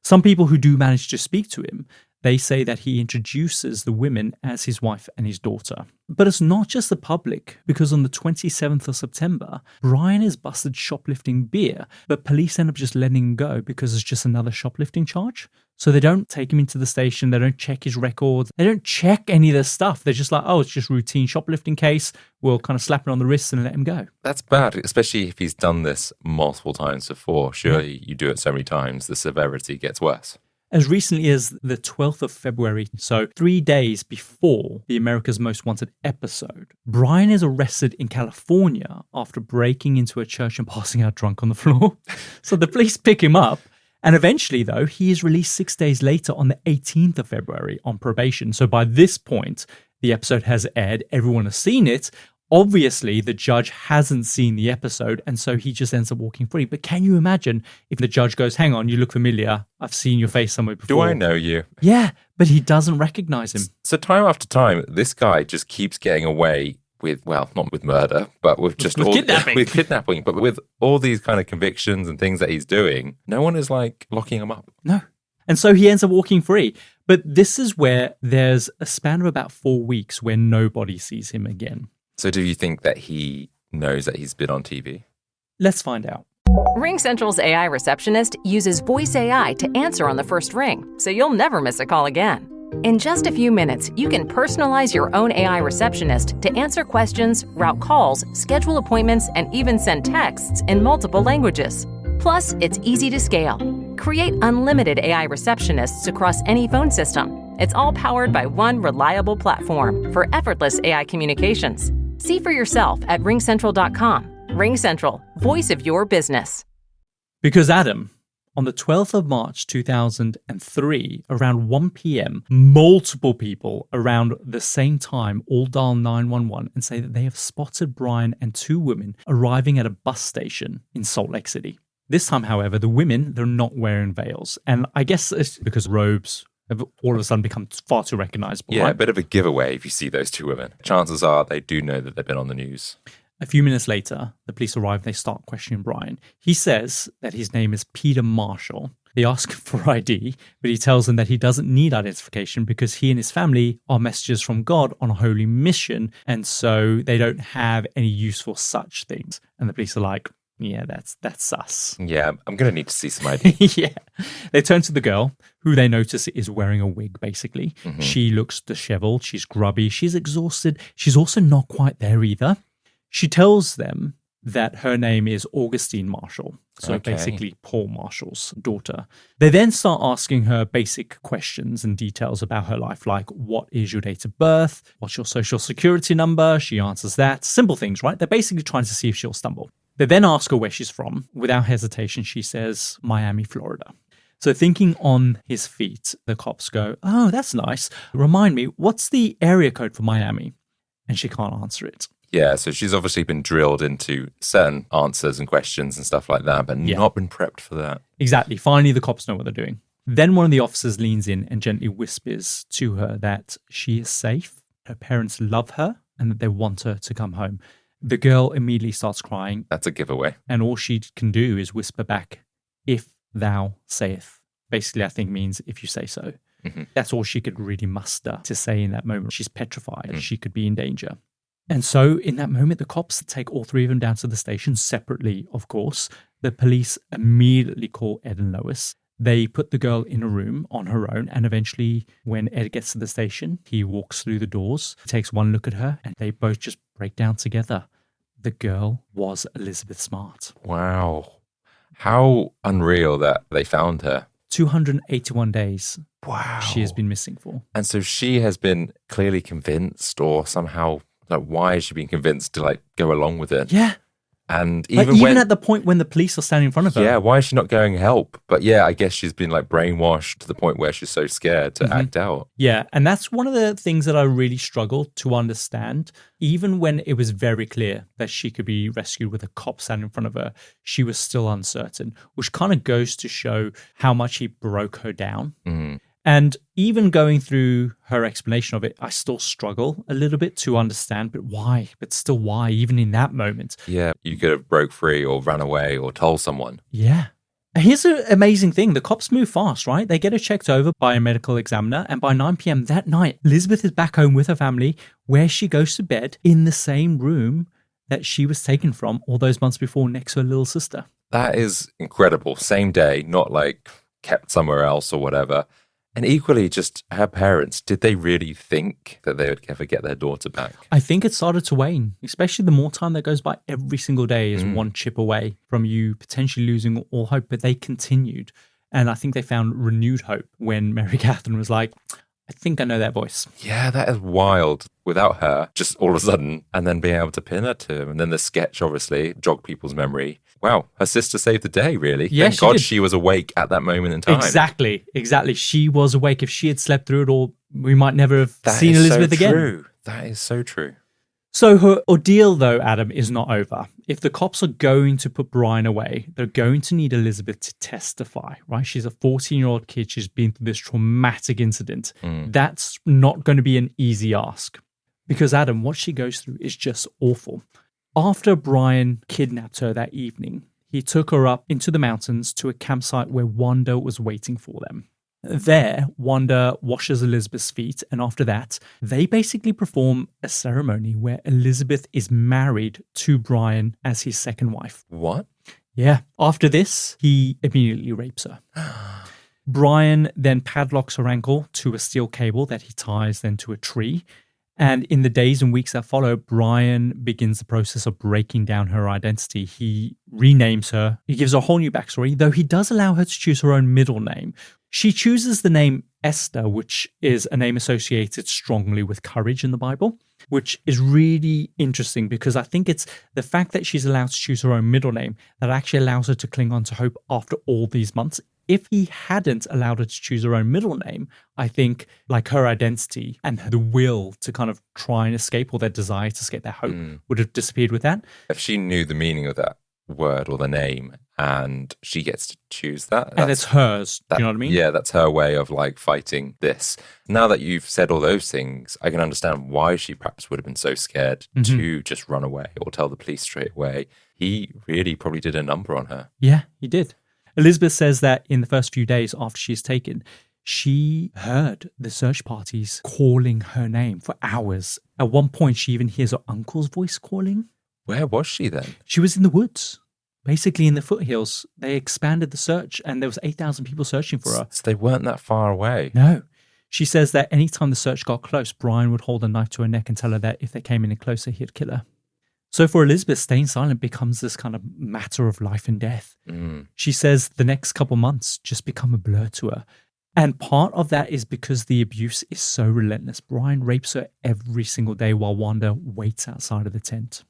Some people who do manage to speak to him, they say that he introduces the women as his wife and his daughter. But it's not just the public, because on the 27th of September, Brian is busted shoplifting beer, but police end up just letting him go because it's just another shoplifting charge. So they don't take him into the station, they don't check his records, they don't check any of this stuff. They're just it's just routine shoplifting case, we'll kind of slap it on the wrist and let him go. That's bad, especially if he's done this multiple times before. Surely you do it so many times, the severity gets worse. As recently as the 12th of February, so 3 days before the America's Most Wanted episode, Brian is arrested in California after breaking into a church and passing out drunk on the floor. So the police pick him up, and eventually, though, he is released 6 days later on the 18th of February on probation. So by this point, the episode has aired, everyone has seen it. Obviously, the judge hasn't seen the episode, and so he just ends up walking free. But can you imagine if the judge goes, hang on, you look familiar. I've seen your face somewhere before. Do I know you? Yeah, but he doesn't recognize him. So time after time, this guy just keeps getting away with, not with murder, but with just kidnapping. With kidnapping, but with all these kind of convictions and things that he's doing. No one is locking him up. No. And so he ends up walking free. But this is where there's a span of about 4 weeks where nobody sees him again. So do you think that he knows that he's been on TV? Let's find out. RingCentral's AI receptionist uses voice AI to answer on the first ring, so you'll never miss a call again. In just a few minutes, you can personalize your own AI receptionist to answer questions, route calls, schedule appointments, and even send texts in multiple languages. Plus, it's easy to scale. Create unlimited AI receptionists across any phone system. It's all powered by one reliable platform for effortless AI communications. See for yourself at ringcentral.com. RingCentral, voice of your business. Because Adam, on the 12th of March 2003, around 1 p.m., multiple people around the same time all dial 911 and say that they have spotted Brian and two women arriving at a bus station in Salt Lake City. This time, however, the women, they're not wearing veils. And I guess it's because robes have all of a sudden become far too recognizable. Yeah, right? a bit of a giveaway if you see those two women. Chances are they do know that they've been on the news. A few minutes later, the police arrive and they start questioning Brian. He says that his name is Peter Marshall. They ask him for ID, but he tells them that he doesn't need identification because he and his family are messengers from God on a holy mission, and so they don't have any use for such things. And the police are like, yeah, that's sus. Yeah, I'm going to need to see some ID. Yeah. They turn to the girl, who they notice is wearing a wig, basically. Mm-hmm. She looks disheveled. She's grubby. She's exhausted. She's also not quite there either. She tells them that her name is Augustine Marshall. So basically Paul Marshall's daughter. They then start asking her basic questions and details about her life, like what is your date of birth? What's your social security number? She answers that. Simple things, right? They're basically trying to see if she'll stumble. They then ask her where she's from. Without hesitation, she says, Miami, Florida. So thinking on his feet, the cops go, oh, that's nice. Remind me, what's the area code for Miami? And she can't answer it. Yeah, so she's obviously been drilled into certain answers and questions and stuff like that, but not been prepped for that. Exactly. Finally, the cops know what they're doing. Then one of the officers leans in and gently whispers to her that she is safe, her parents love her, and that they want her to come home. The girl immediately starts crying. That's a giveaway. And all she can do is whisper back, if thou sayest. Basically, I think means if you say so. Mm-hmm. That's all she could really muster to say in that moment. She's petrified. She could be in danger. And so in that moment, the cops take all three of them down to the station separately, of course. The police immediately call Ed and Lois. They put the girl in a room on her own. And eventually, when Ed gets to the station, he walks through the doors, takes one look at her, and they both just break down together. The girl was Elizabeth Smart. Wow. How unreal that they found her. 281 days. Wow. She has been missing for. And so she has been clearly convinced, or somehow, like, why has she been convinced to, like, go along with it? Yeah. And even at the point when the police are standing in front of her. Yeah, why is she not going help? But yeah, I guess she's been like brainwashed to the point where she's so scared to act out. Yeah, and that's one of the things that I really struggled to understand. Even when it was very clear that she could be rescued with a cop standing in front of her, she was still uncertain, which kind of goes to show how much he broke her down. Mm. And even going through her explanation of it, I still struggle a little bit to understand, but why? But still why, even in that moment? Yeah, you could have broke free or run away or told someone. Yeah. Here's an amazing thing. The cops move fast, right? They get her checked over by a medical examiner, and by 9 p.m. that night, Elizabeth is back home with her family, where she goes to bed in the same room that she was taken from all those months before next to her little sister. That is incredible. Same day, not like kept somewhere else or whatever. And equally, just her parents, did they really think that they would ever get their daughter back? I think it started to wane, especially the more time that goes by. Every single day is one chip away from you potentially losing all hope, but they continued. And I think they found renewed hope when Mary Catherine was like, I think I know that voice. Yeah, that is wild. Without her, just all of a sudden, and then being able to pin her to him. And then the sketch, obviously, jogged people's memory. Wow, her sister saved the day, really. Yeah, Thank God she was awake at that moment in time. Exactly. She was awake. If she had slept through it all, we might never have seen Elizabeth again. True. That is so true. So her ordeal, though, Adam, is not over. If the cops are going to put Brian away, they're going to need Elizabeth to testify, right? She's a 14-year-old kid. She's been through this traumatic incident. That's not going to be an easy ask. Because, Adam, what she goes through is just awful. After Brian kidnapped her that evening, he took her up into the mountains to a campsite where Wanda was waiting for them. There, Wanda washes Elizabeth's feet, and after that, they basically perform a ceremony where Elizabeth is married to Brian as his second wife. What? Yeah. After this, he immediately rapes her. Brian then padlocks her ankle to a steel cable that he ties then to a tree. And in the days and weeks that follow, Brian begins the process of breaking down her identity. He renames her. He gives her a whole new backstory, though he does allow her to choose her own middle name. She chooses the name Esther, which is a name associated strongly with courage in the Bible, which is really interesting because I think it's the fact that she's allowed to choose her own middle name that actually allows her to cling on to hope after all these months. If he hadn't allowed her to choose her own middle name, I think like her identity and the will to kind of try and escape, or their desire to escape their hope, would have disappeared with that. If she knew the meaning of that word or the name and she gets to choose that. And it's hers, you know what I mean? Yeah, that's her way of like fighting this. Now that you've said all those things, I can understand why she perhaps would have been so scared to just run away or tell the police straight away. He really probably did a number on her. Yeah, he did. Elizabeth says that in the first few days after she's taken, she heard the search parties calling her name for hours. At one point, she even hears her uncle's voice calling. Where was she then? She was in the woods, basically in the foothills. They expanded the search and there was 8,000 people searching for her. So they weren't that far away. No. She says that anytime the search got close, Brian would hold a knife to her neck and tell her that if they came any closer, he'd kill her. So for Elizabeth, staying silent becomes this kind of matter of life and death. She says the next couple months just become a blur to her. And part of that is because the abuse is so relentless. Brian rapes her every single day while Wanda waits outside of the tent.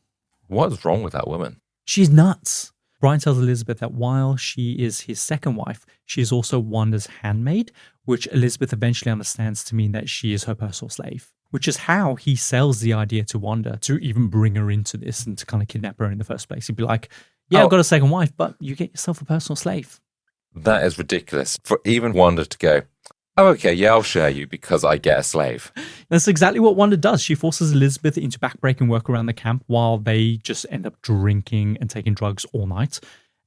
What's wrong with that woman? She's nuts. Brian tells Elizabeth that while she is his second wife, she is also Wanda's handmaid, which Elizabeth eventually understands to mean that she is her personal slave, which is how he sells the idea to Wanda to even bring her into this and to kind of kidnap her in the first place. He'd be like, yeah, I've got a second wife, but you get yourself a personal slave. That is ridiculous. For even Wanda to go, oh, okay, yeah, I'll share you because I get a slave. That's exactly what Wanda does. She forces Elizabeth into backbreaking work around the camp while they just end up drinking and taking drugs all night.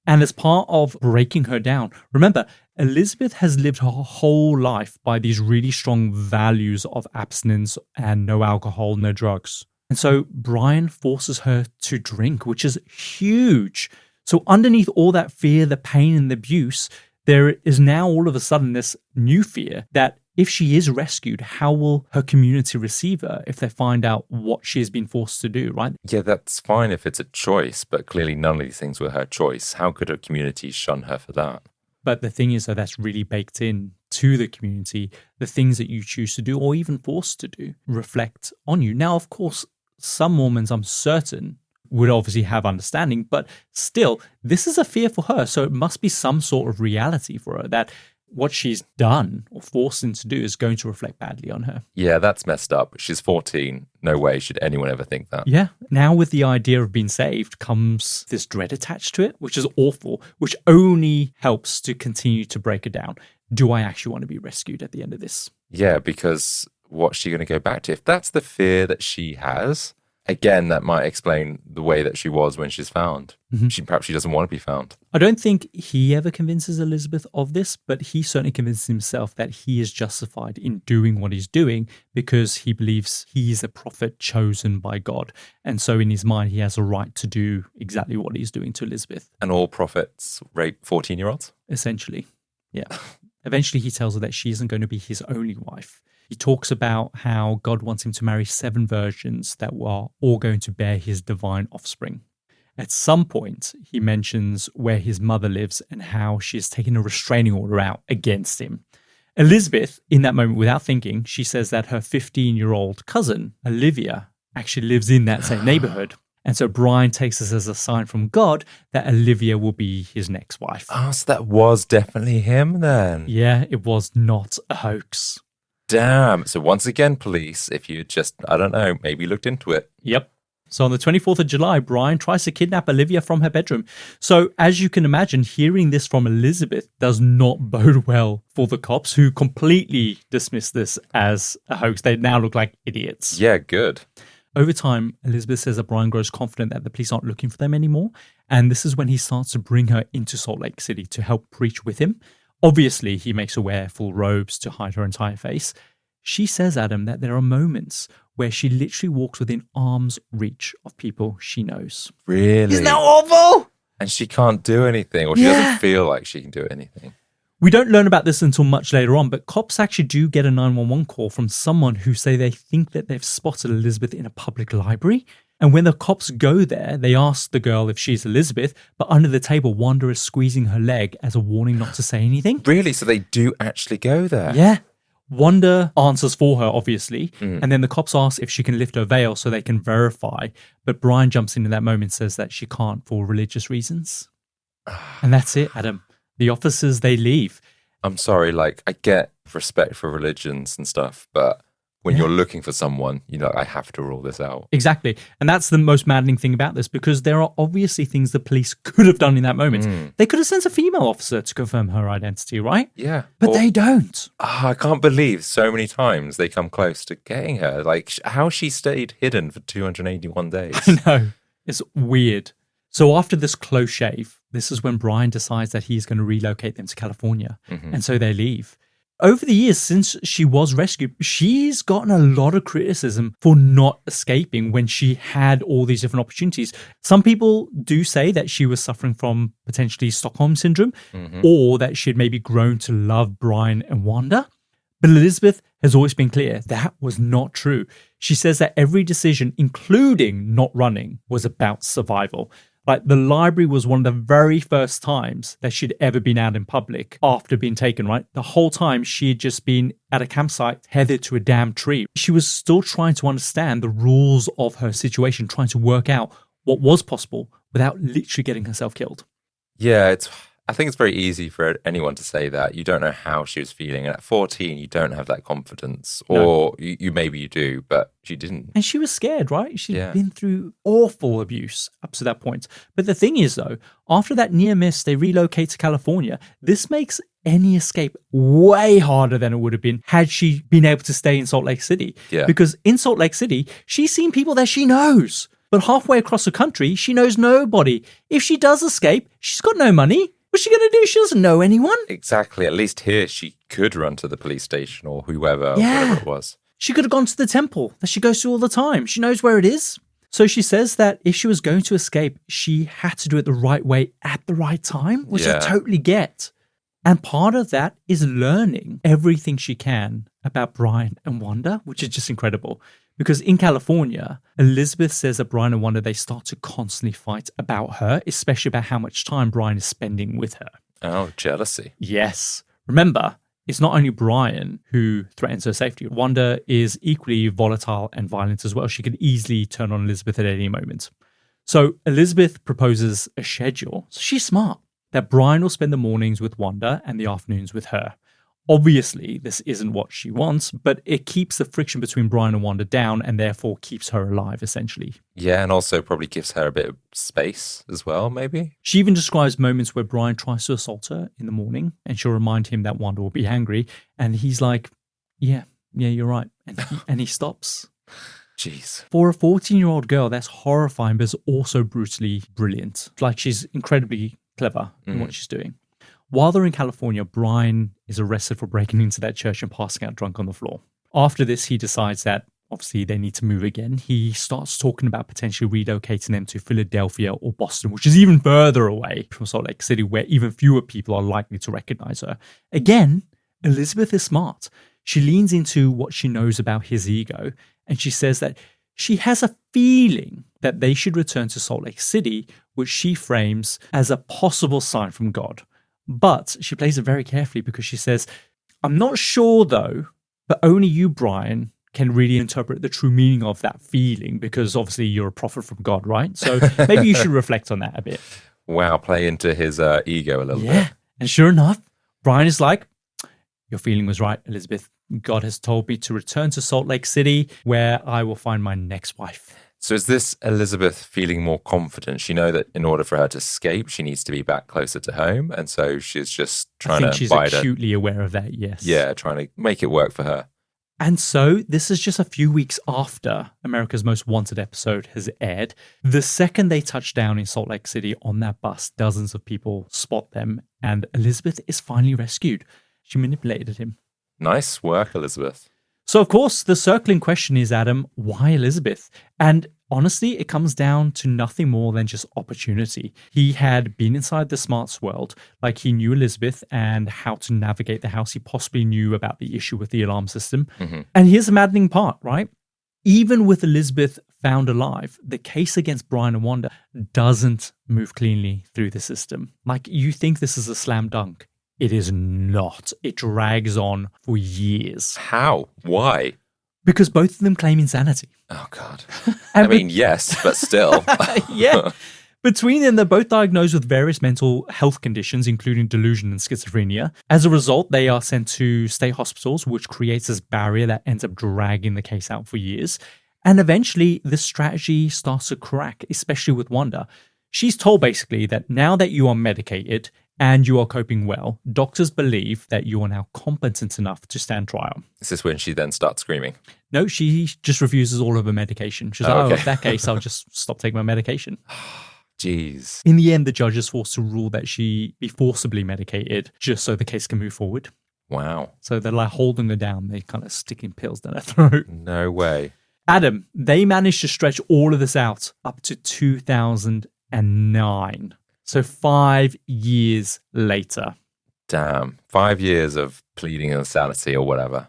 And as part of breaking her down, remember, Elizabeth has lived her whole life by these really strong values of abstinence and no alcohol, no drugs. And so Brian forces her to drink, which is huge. So underneath all that fear, the pain and the abuse, there is now all of a sudden this new fear that if she is rescued, how will her community receive her if they find out what she has been forced to do, right? Yeah, that's fine if it's a choice, but clearly none of these things were her choice. How could her community shun her for that? But the thing is, though, that's really baked in to the community. The things that you choose to do or even forced to do reflect on you. Now, of course, some Mormons, I'm certain, would obviously have understanding, but still, this is a fear for her. So it must be some sort of reality for her that what she's done or forced into do is going to reflect badly on her. Yeah, that's messed up. She's 14. No way should anyone ever think that. Yeah. Now with the idea of being saved comes this dread attached to it, which is awful, which only helps to continue to break her down. Do I actually want to be rescued at the end of this? Yeah, because what's she going to go back to? If that's the fear that she has, again, that might explain the way that she was when she's found. Perhaps she doesn't want to be found. I don't think he ever convinces Elizabeth of this, but he certainly convinces himself that he is justified in doing what he's doing because he believes he is a prophet chosen by God. And so in his mind, he has a right to do exactly what he's doing to Elizabeth. And all prophets rape 14-year-olds? Essentially, yeah. Eventually, he tells her that she isn't going to be his only wife. He talks about how God wants him to marry 7 virgins that were all going to bear his divine offspring. At some point, he mentions where his mother lives and how she has taken a restraining order out against him. Elizabeth, in that moment, without thinking, she says that her 15-year-old cousin, Olivia, actually lives in that same neighborhood. And so Brian takes this as a sign from God that Olivia will be his next wife. Oh, so that was definitely him then. Yeah, it was not a hoax. Damn. So once again, police, if you just, I don't know, maybe looked into it. Yep. So on the 24th of July, Brian tries to kidnap Olivia from her bedroom. So as you can imagine, hearing this from Elizabeth does not bode well for the cops who completely dismiss this as a hoax. They now look like idiots. Yeah, good. Over time, Elizabeth says that Brian grows confident that the police aren't looking for them anymore. And this is when he starts to bring her into Salt Lake City to help preach with him. Obviously, he makes her wear full robes to hide her entire face. She says, Adam, that there are moments where she literally walks within arm's reach of people she knows. Really? Isn't that awful? And she can't do anything, or she doesn't feel like she can do anything. We don't learn about this until much later on, but cops actually do get a 911 call from someone who say they think that they've spotted Elizabeth in a public library. And when the cops go there, they ask the girl if she's Elizabeth, but under the table, Wanda is squeezing her leg as a warning not to say anything. Really? So they do actually go there? Yeah. Wanda answers for her, obviously, and then the cops ask if she can lift her veil so they can verify. But Brian jumps in that moment and says that she can't for religious reasons. And that's it, Adam. The officers, they leave. I'm sorry, like, I get respect for religions and stuff, but when you're looking for someone, I have to rule this out. Exactly. And that's the most maddening thing about this, because there are obviously things the police could have done in that moment. They could have sent a female officer to confirm her identity, right? Yeah. But they don't. I can't believe so many times they come close to getting her. Like, how she stayed hidden for 281 days. I know. It's weird. So after this close shave, this is when Brian decides that he's going to relocate them to California. And so they leave. Over the years since she was rescued, she's gotten a lot of criticism for not escaping when she had all these different opportunities. Some people do say that she was suffering from potentially Stockholm syndrome, or that she had maybe grown to love Brian and Wanda. But Elizabeth has always been clear that was not true. She says that every decision, including not running, was about survival. Like, the library was one of the very first times that she'd ever been out in public after being taken, right? The whole time she had just been at a campsite tethered to a damn tree. She was still trying to understand the rules of her situation, trying to work out what was possible without literally getting herself killed. Yeah, I think it's very easy for anyone to say that. You don't know how she was feeling. And at 14, you don't have that confidence. Or you maybe you do, but she didn't. And she was scared, right? She'd been through awful abuse up to that point. But the thing is, though, after that near miss, they relocate to California. This makes any escape way harder than it would have been had she been able to stay in Salt Lake City. Yeah. Because in Salt Lake City, she's seen people that she knows. But halfway across the country, she knows nobody. If she does escape, she's got no money. What's she going to do? She doesn't know anyone. Exactly. At least here, she could run to the police station or whoever, whatever it was. She could have gone to the temple that she goes to all the time. She knows where it is. So she says that if she was going to escape, she had to do it the right way at the right time, which I totally get. And part of that is learning everything she can about Brian and Wanda, which is just incredible. Because in California, Elizabeth says that Brian and Wanda, they start to constantly fight about her, especially about how much time Brian is spending with her. Oh, jealousy. Yes. Remember, it's not only Brian who threatens her safety. Wanda is equally volatile and violent as well. She could easily turn on Elizabeth at any moment. So Elizabeth proposes a schedule. So she's smart. That Brian will spend the mornings with Wanda and the afternoons with her. Obviously, this isn't what she wants, but it keeps the friction between Brian and Wanda down and therefore keeps her alive, essentially. Yeah, and also probably gives her a bit of space as well, maybe. She even describes moments where Brian tries to assault her in the morning, and she'll remind him that Wanda will be angry, and he's like, yeah, you're right. And he stops. Jeez. For a 14-year-old girl, that's horrifying, but it's also brutally brilliant. Like, she's incredibly clever in what she's doing. While they're in California, Brian is arrested for breaking into that church and passing out drunk on the floor. After this, he decides that obviously they need to move again. He starts talking about potentially relocating them to Philadelphia or Boston, which is even further away from Salt Lake City, where even fewer people are likely to recognize her. Again, Elizabeth is smart. She leans into what she knows about his ego, and she says that she has a feeling that they should return to Salt Lake City, which she frames as a possible sign from God. But she plays it very carefully because she says, I'm not sure though, but only you, Brian, can really interpret the true meaning of that feeling, because obviously you're a prophet from God, right? So maybe you should reflect on that a bit. Wow, play into his ego a little bit. Yeah, and sure enough, Brian is like, your feeling was right, Elizabeth. God has told me to return to Salt Lake City, where I will find my next wife. So is this Elizabeth feeling more confident? She knows that in order for her to escape, she needs to be back closer to home. And so she's just trying to she's bide acutely aware of that, yes. Yeah, trying to make it work for her. And so this is just a few weeks after America's Most Wanted episode has aired. The second they touch down in Salt Lake City on that bus, dozens of people spot them, and Elizabeth is finally rescued. She manipulated him. Nice work, Elizabeth. So, of course, the circling question is, Adam, why Elizabeth? And honestly, it comes down to nothing more than just opportunity. He had been inside the smarts world, like he knew Elizabeth and how to navigate the house. He possibly knew about the issue with the alarm system. Mm-hmm. And here's the maddening part, right? Even with Elizabeth found alive, the case against Brian and Wanda doesn't move cleanly through the system. Like, you think this is a slam dunk. It is not. It drags on for years. How? Why? Because both of them claim insanity. Oh, God. I mean, yes, but still. Yeah. Between them, they're both diagnosed with various mental health conditions, including delusion and schizophrenia. As a result, they are sent to state hospitals, which creates this barrier that ends up dragging the case out for years. And eventually, this strategy starts to crack, especially with Wanda. She's told basically that now that you are medicated and you are coping well, doctors believe that you are now competent enough to stand trial. Is this when she then starts screaming? No, she just refuses all of her medication. She's like, okay. in that case, I'll just stop taking my medication. Jeez. In the end, the judge is forced to rule that she be forcibly medicated just so the case can move forward. Wow. So they're like holding her down. They're kind of sticking pills down her throat. No way. Adam, they managed to stretch all of this out up to 2009. So 5 years later. Damn. 5 years of pleading insanity or whatever.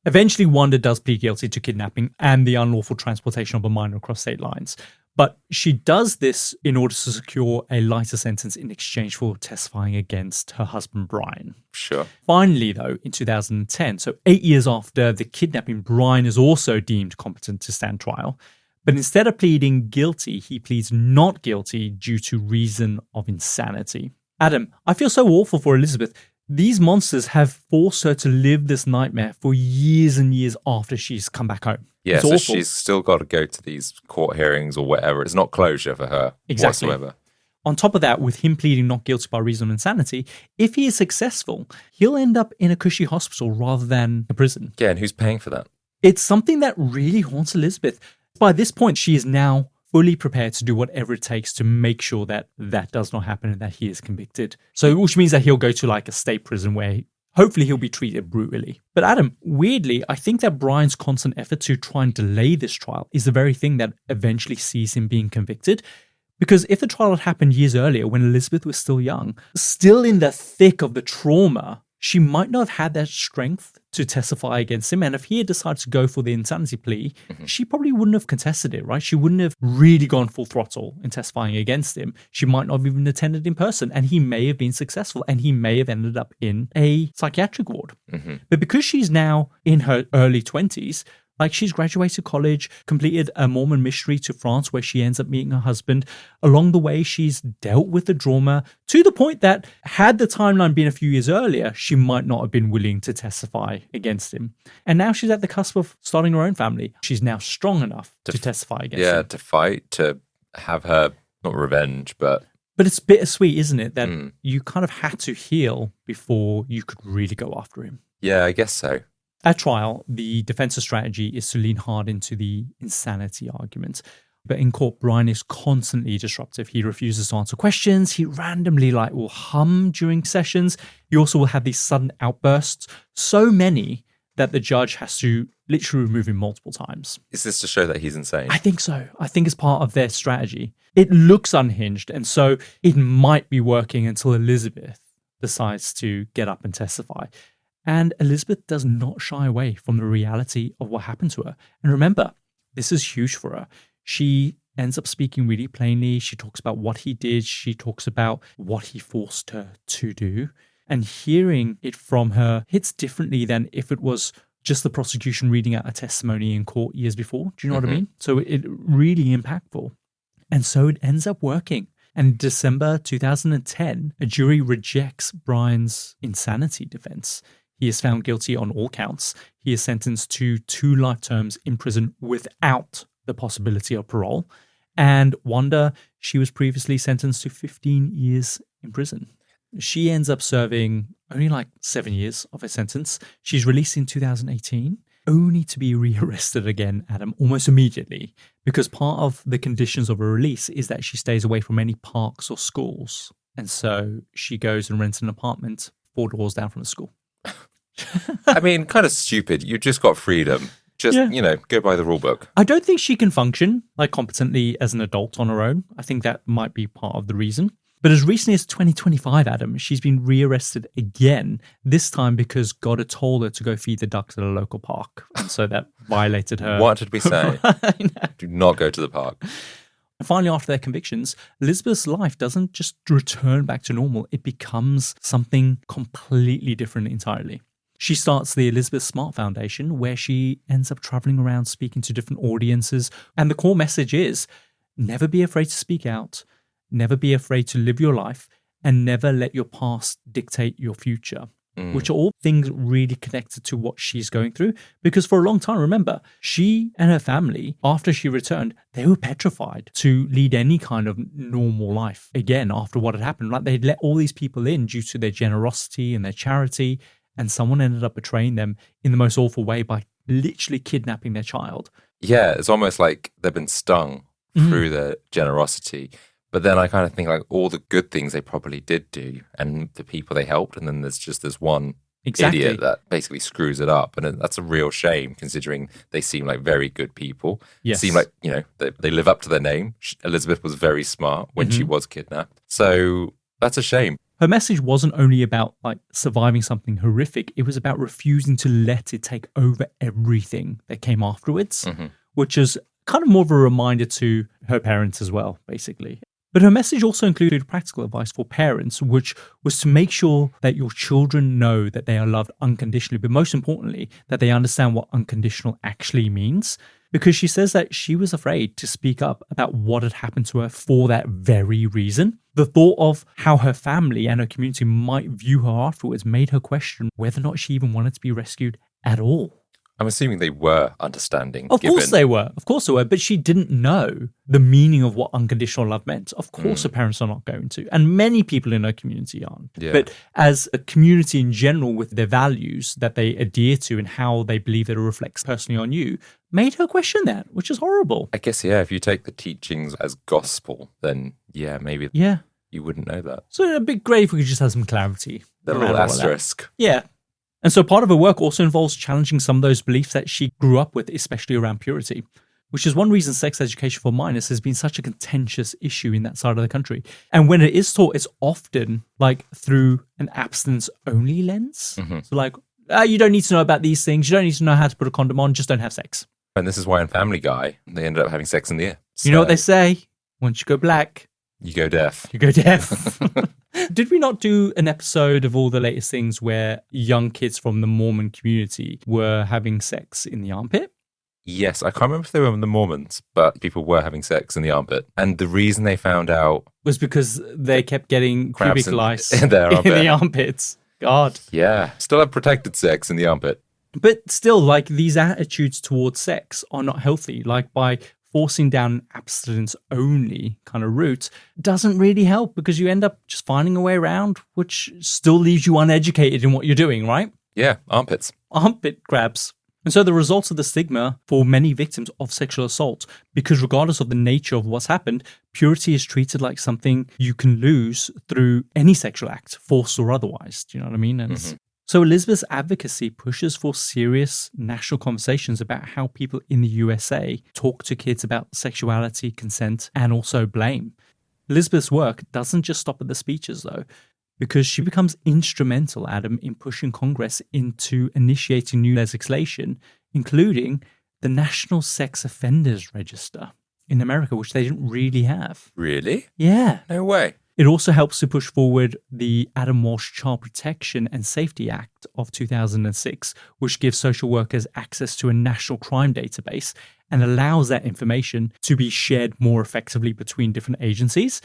Eventually, Wanda does plead guilty to kidnapping and the unlawful transportation of a minor across state lines. But she does this in order to secure a lighter sentence in exchange for testifying against her husband, Brian. Sure. Finally, though, in 2010, so 8 years after the kidnapping, Brian is also deemed competent to stand trial. But instead of pleading guilty, he pleads not guilty due to reason of insanity. Adam, I feel so awful for Elizabeth. These monsters have forced her to live this nightmare for years and years after she's come back home. Yeah, It's so awful. she's still got to go to these court hearings or whatever. It's not closure for her Exactly. whatsoever. On top of that, with him pleading not guilty by reason of insanity, if he is successful, he'll end up in a cushy hospital rather than a prison. Yeah, and who's paying for that? It's something that really haunts Elizabeth. By this point, she is now fully prepared to do whatever it takes to make sure that that does not happen and that he is convicted. So, which means that he'll go to like a state prison where hopefully he'll be treated brutally. But Adam, weirdly, I think that Brian's constant effort to try and delay this trial is the very thing that eventually sees him being convicted. Because if the trial had happened years earlier when Elizabeth was still young, still in the thick of the trauma, she might not have had that strength to testify against him. And if he had decided to go for the insanity plea, she probably wouldn't have contested it, right? She wouldn't have really gone full throttle in testifying against him. She might not have even attended in person, and he may have been successful, and he may have ended up in a psychiatric ward. But because she's now in her early 20s, like she's graduated college, completed a Mormon missionary to France where she ends up meeting her husband. Along the way, she's dealt with the trauma to the point that had the timeline been a few years earlier, she might not have been willing to testify against him. And now she's at the cusp of starting her own family. She's now strong enough to testify against him. Yeah, to fight, to have her, not revenge, but... But it's bittersweet, isn't it? That you kind of had to heal before you could really go after him. Yeah, I guess so. At trial, the defense's strategy is to lean hard into the insanity argument. But in court, Brian is constantly disruptive. He refuses to answer questions. He randomly will hum during sessions. He also will have these sudden outbursts, so many that the judge has to literally remove him multiple times. Is this to show that he's insane? I think so. I think it's part of their strategy. It looks unhinged, and so it might be working until Elizabeth decides to get up and testify. And Elizabeth does not shy away from the reality of what happened to her. And remember, this is huge for her. She ends up speaking really plainly. She talks about what he did. She talks about what he forced her to do. And hearing it from her hits differently than if it was just the prosecution reading out a testimony in court years before. Do you know what I mean? So it really impactful. And so it ends up working. And in December 2010, a jury rejects Brian's insanity defense. He is found guilty on all counts. He is sentenced to 2 life terms in prison without the possibility of parole. And Wanda, she was previously sentenced to 15 years in prison. She ends up serving only 7 years of her sentence. She's released in 2018, only to be rearrested again, Adam, almost immediately, because part of the conditions of her release is that she stays away from any parks or schools. And so she goes and rents an apartment 4 doors down from the school. I mean, kind of stupid. You just got freedom. Just, go by the rule book. I don't think she can function competently as an adult on her own. I think that might be part of the reason. But as recently as 2025, Adam, she's been rearrested again, this time because God had told her to go feed the ducks at a local park. And so that violated her. What did we say? Do not go to the park. And finally, after their convictions, Elizabeth's life doesn't just return back to normal. It becomes something completely different entirely. She starts the Elizabeth Smart Foundation, where she ends up traveling around speaking to different audiences. And the core message is never be afraid to speak out, never be afraid to live your life, and never let your past dictate your future. Which are all things really connected to what she's going through. Because for a long time, remember, she and her family, after she returned, they were petrified to lead any kind of normal life again after what had happened. Like they'd let all these people in due to their generosity and their charity, and someone ended up betraying them in the most awful way by literally kidnapping their child. Yeah, it's almost like they've been stung through their generosity. But then I kind of think like all the good things they probably did do and the people they helped, and then there's just this one idiot that basically screws it up. And that's a real shame considering they seem like very good people. Yes. Seem like, you know, they live up to their name. Elizabeth was very smart when she was kidnapped. So that's a shame. Her message wasn't only about like surviving something horrific. It was about refusing to let it take over everything that came afterwards, which is kind of more of a reminder to her parents as well, basically. But her message also included practical advice for parents, which was to make sure that your children know that they are loved unconditionally, but most importantly, that they understand what unconditional actually means. Because she says that she was afraid to speak up about what had happened to her for that very reason. The thought of how her family and her community might view her afterwards made her question whether or not she even wanted to be rescued at all. I'm assuming they were understanding. Of course they were. But she didn't know the meaning of what unconditional love meant. Of course her parents are not going to. And many people in her community aren't. Yeah. But as a community in general, with their values that they adhere to and how they believe that it reflects personally on you, made her question that, which is horrible. I guess, yeah, if you take the teachings as gospel, then yeah, maybe you wouldn't know that. So it'd be great if we could just have some clarity. The little asterisk. Yeah. And so part of her work also involves challenging some of those beliefs that she grew up with, especially around purity, which is one reason sex education for minors has been such a contentious issue in that side of the country. And when it is taught, it's often like through an abstinence-only lens. So like, you don't need to know about these things. You don't need to know how to put a condom on. Just don't have sex. And this is why in Family Guy, they ended up having sex in the air. So, you know what they say? Once you go black, you go deaf. You go deaf. Did we not do an episode of all the latest things where young kids from the Mormon community were having sex in the armpit? Yes, I can't remember if they were the Mormons, but people were having sex in the armpit. And the reason they found out was because they kept getting pubic lice in the armpits. God. Yeah, still have protected sex in the armpit. But still, like, these attitudes towards sex are not healthy. Like, by forcing down abstinence-only kind of route doesn't really help because you end up just finding a way around, which still leaves you uneducated in what you're doing, right? Yeah, armpits. Armpit grabs. And so the results of the stigma for many victims of sexual assault, because regardless of the nature of what's happened, purity is treated like something you can lose through any sexual act, forced or otherwise. Do you know what I mean? And so Elizabeth's advocacy pushes for serious national conversations about how people in the USA talk to kids about sexuality, consent, and also blame. Elizabeth's work doesn't just stop at the speeches, though, because she becomes instrumental, Adam, in pushing Congress into initiating new legislation, including the National Sex Offenders Register in America, which they didn't really have. Really? Yeah. No way. It also helps to push forward the Adam Walsh Child Protection and Safety Act of 2006, which gives social workers access to a national crime database and allows that information to be shared more effectively between different agencies.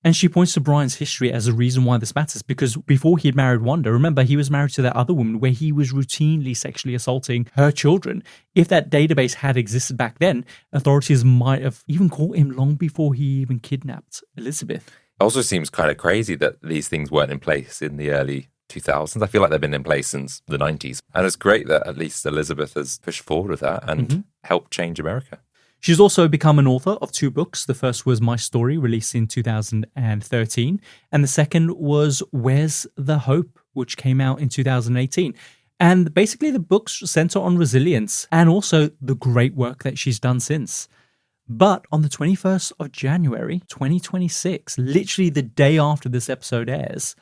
And she points to Brian's history as a reason why this matters, because before he had married Wanda, remember, he was married to that other woman where he was routinely sexually assaulting her children. If that database had existed back then, authorities might have even caught him long before he even kidnapped Elizabeth. It also seems kind of crazy that these things weren't in place in the early 2000s. I feel like they've been in place since the 90s. And it's great that at least Elizabeth has pushed forward with that and helped change America. She's also become an author of 2 books. The first was My Story, released in 2013. And the second was Where's the Hope, which came out in 2018. And basically the books center on resilience and also the great work that she's done since. But on the 21st of January, 2026, literally the day after this episode airs,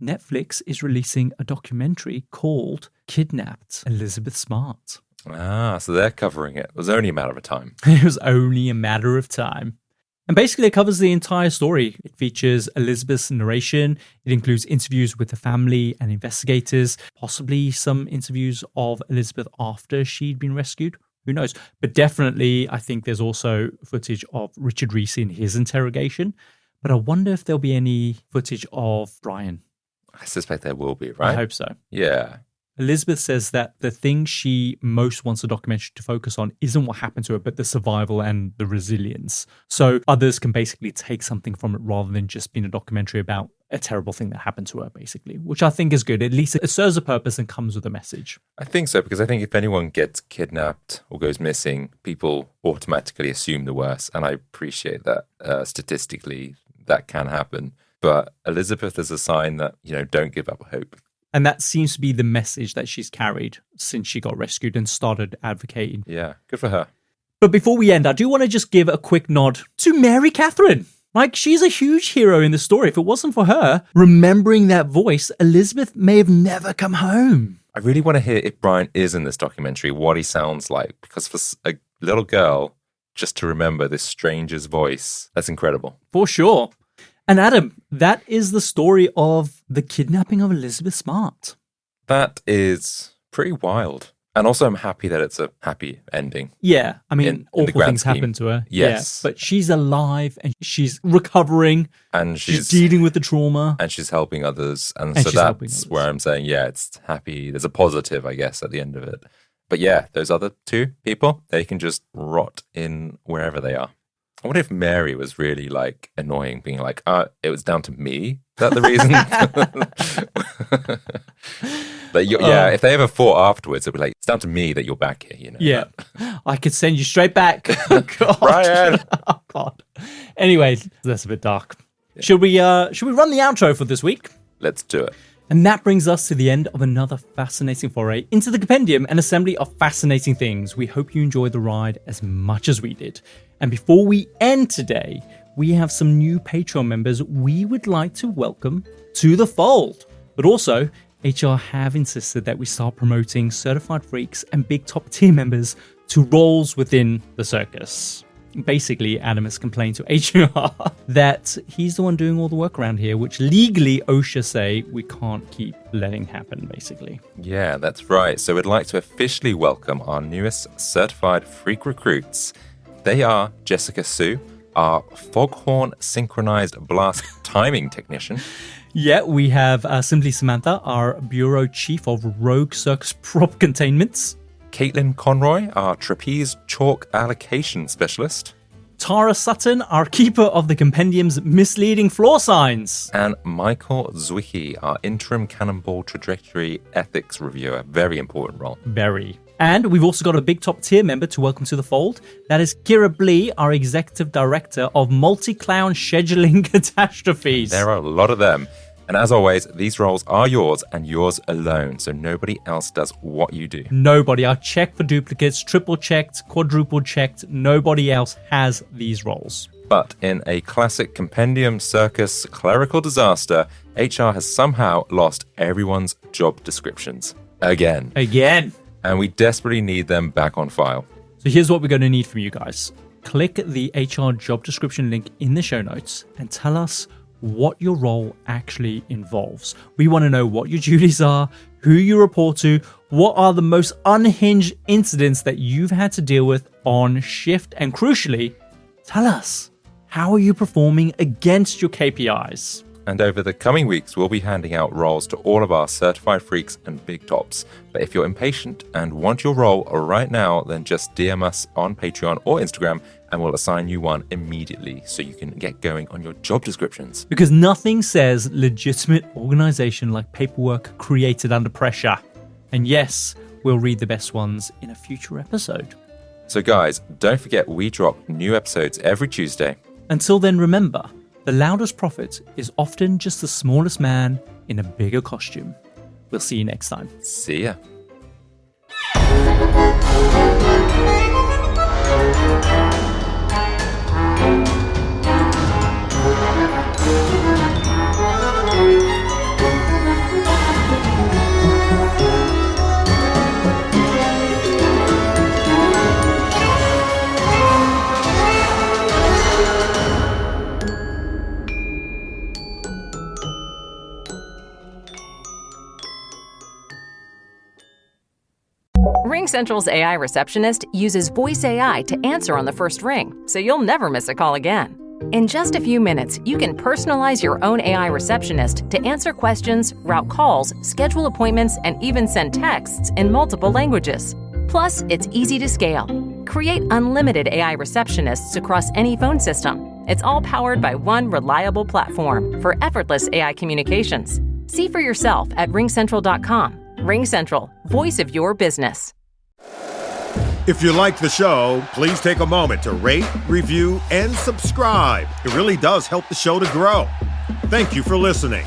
Netflix is releasing a documentary called Kidnapped, Elizabeth Smart. Ah, so they're covering it. It was only a matter of time. It was only a matter of time. And basically, it covers the entire story. It features Elizabeth's narration. It includes interviews with the family and investigators, possibly some interviews of Elizabeth after she'd been rescued. Who knows? But definitely, I think there's also footage of Richard Risi in his interrogation. But I wonder if there'll be any footage of Brian. I suspect there will be, right? I hope so. Yeah. Elizabeth says that the thing she most wants the documentary to focus on isn't what happened to her, but the survival and the resilience. So others can basically take something from it rather than just being a documentary about a terrible thing that happened to her, basically, which I think is good. At least it serves a purpose and comes with a message. I think so, because I think if anyone gets kidnapped or goes missing, people automatically assume the worst. And I appreciate that statistically that can happen. But Elizabeth is a sign that, don't give up hope. And that seems to be the message that she's carried since she got rescued and started advocating. Yeah, good for her. But before we end, I do want to just give a quick nod to Mary Catherine. Like, she's a huge hero in the story. If it wasn't for her remembering that voice, Elizabeth may have never come home. I really want to hear if Brian is in this documentary, what he sounds like. Because for a little girl, just to remember this stranger's voice, that's incredible. For sure. And Adam, that is the story of the kidnapping of Elizabeth Smart. That is pretty wild. And also, I'm happy that it's a happy ending. Yeah, I mean, in awful things happen to her. Yes. Yeah, but she's alive and she's recovering. And she's dealing with the trauma. And she's helping others. And so that's where I'm saying, yeah, it's happy. There's a positive, I guess, at the end of it. But yeah, those other two people, they can just rot in wherever they are. I wonder if Mary was really like annoying, being like, it was down to me. Is that the reason? Yeah, if they ever fought afterwards, it'd be like, it's down to me that you're back here, Yeah. I could send you straight back. Oh, God. Brian. Oh, God. Anyway, that's a bit dark. Yeah. Should we run the outro for this week? Let's do it. And that brings us to the end of another fascinating foray into the compendium and assembly of fascinating things. We hope you enjoyed the ride as much as we did. And before we end today, we have some new Patreon members we would like to welcome to the fold. But also, HR have insisted that we start promoting certified freaks and big top tier members to roles within the circus. Basically, Adam has complained to HR that he's the one doing all the work around here, which legally OSHA say we can't keep letting happen, basically. Yeah, that's right. So we'd like to officially welcome our newest certified freak recruits. They are Jessica Sue, our foghorn synchronized blast timing technician. Yeah, we have Simply Samantha, our bureau chief of rogue circus prop containments. Caitlin Conroy, our trapeze chalk allocation specialist. Tara Sutton, our keeper of the compendium's misleading floor signs. And Michael Zwicky, our interim cannonball trajectory ethics reviewer. Very important role. Very. And we've also got a big top tier member to welcome to the fold. That is Kira Blee, our executive director of multi-clown scheduling catastrophes. There are a lot of them. And as always, these roles are yours and yours alone, so nobody else does what you do. Nobody. I checked for duplicates, triple checked, quadruple checked. Nobody else has these roles. But in a classic compendium circus clerical disaster, HR has somehow lost everyone's job descriptions. Again. And we desperately need them back on file. So here's what we're going to need from you guys. Click the HR job description link in the show notes and tell us what your role actually involves. We want to know what your duties are, who you report to, what are the most unhinged incidents that you've had to deal with on shift, and crucially, tell us, how are you performing against your KPIs? And over the coming weeks, we'll be handing out roles to all of our certified freaks and big tops. But if you're impatient and want your role right now, then just DM us on Patreon or Instagram and we'll assign you one immediately so you can get going on your job descriptions. Because nothing says legitimate organization like paperwork created under pressure. And yes, we'll read the best ones in a future episode. So guys, don't forget we drop new episodes every Tuesday. Until then, remember, the loudest prophet is often just the smallest man in a bigger costume. We'll see you next time. See ya. RingCentral's AI receptionist uses voice AI to answer on the first ring, so you'll never miss a call again. In just a few minutes, you can personalize your own AI receptionist to answer questions, route calls, schedule appointments, and even send texts in multiple languages. Plus, it's easy to scale. Create unlimited AI receptionists across any phone system. It's all powered by one reliable platform for effortless AI communications. See for yourself at ringcentral.com. RingCentral, voice of your business. If you like the show, please take a moment to rate, review, and subscribe. It really does help the show to grow. Thank you for listening.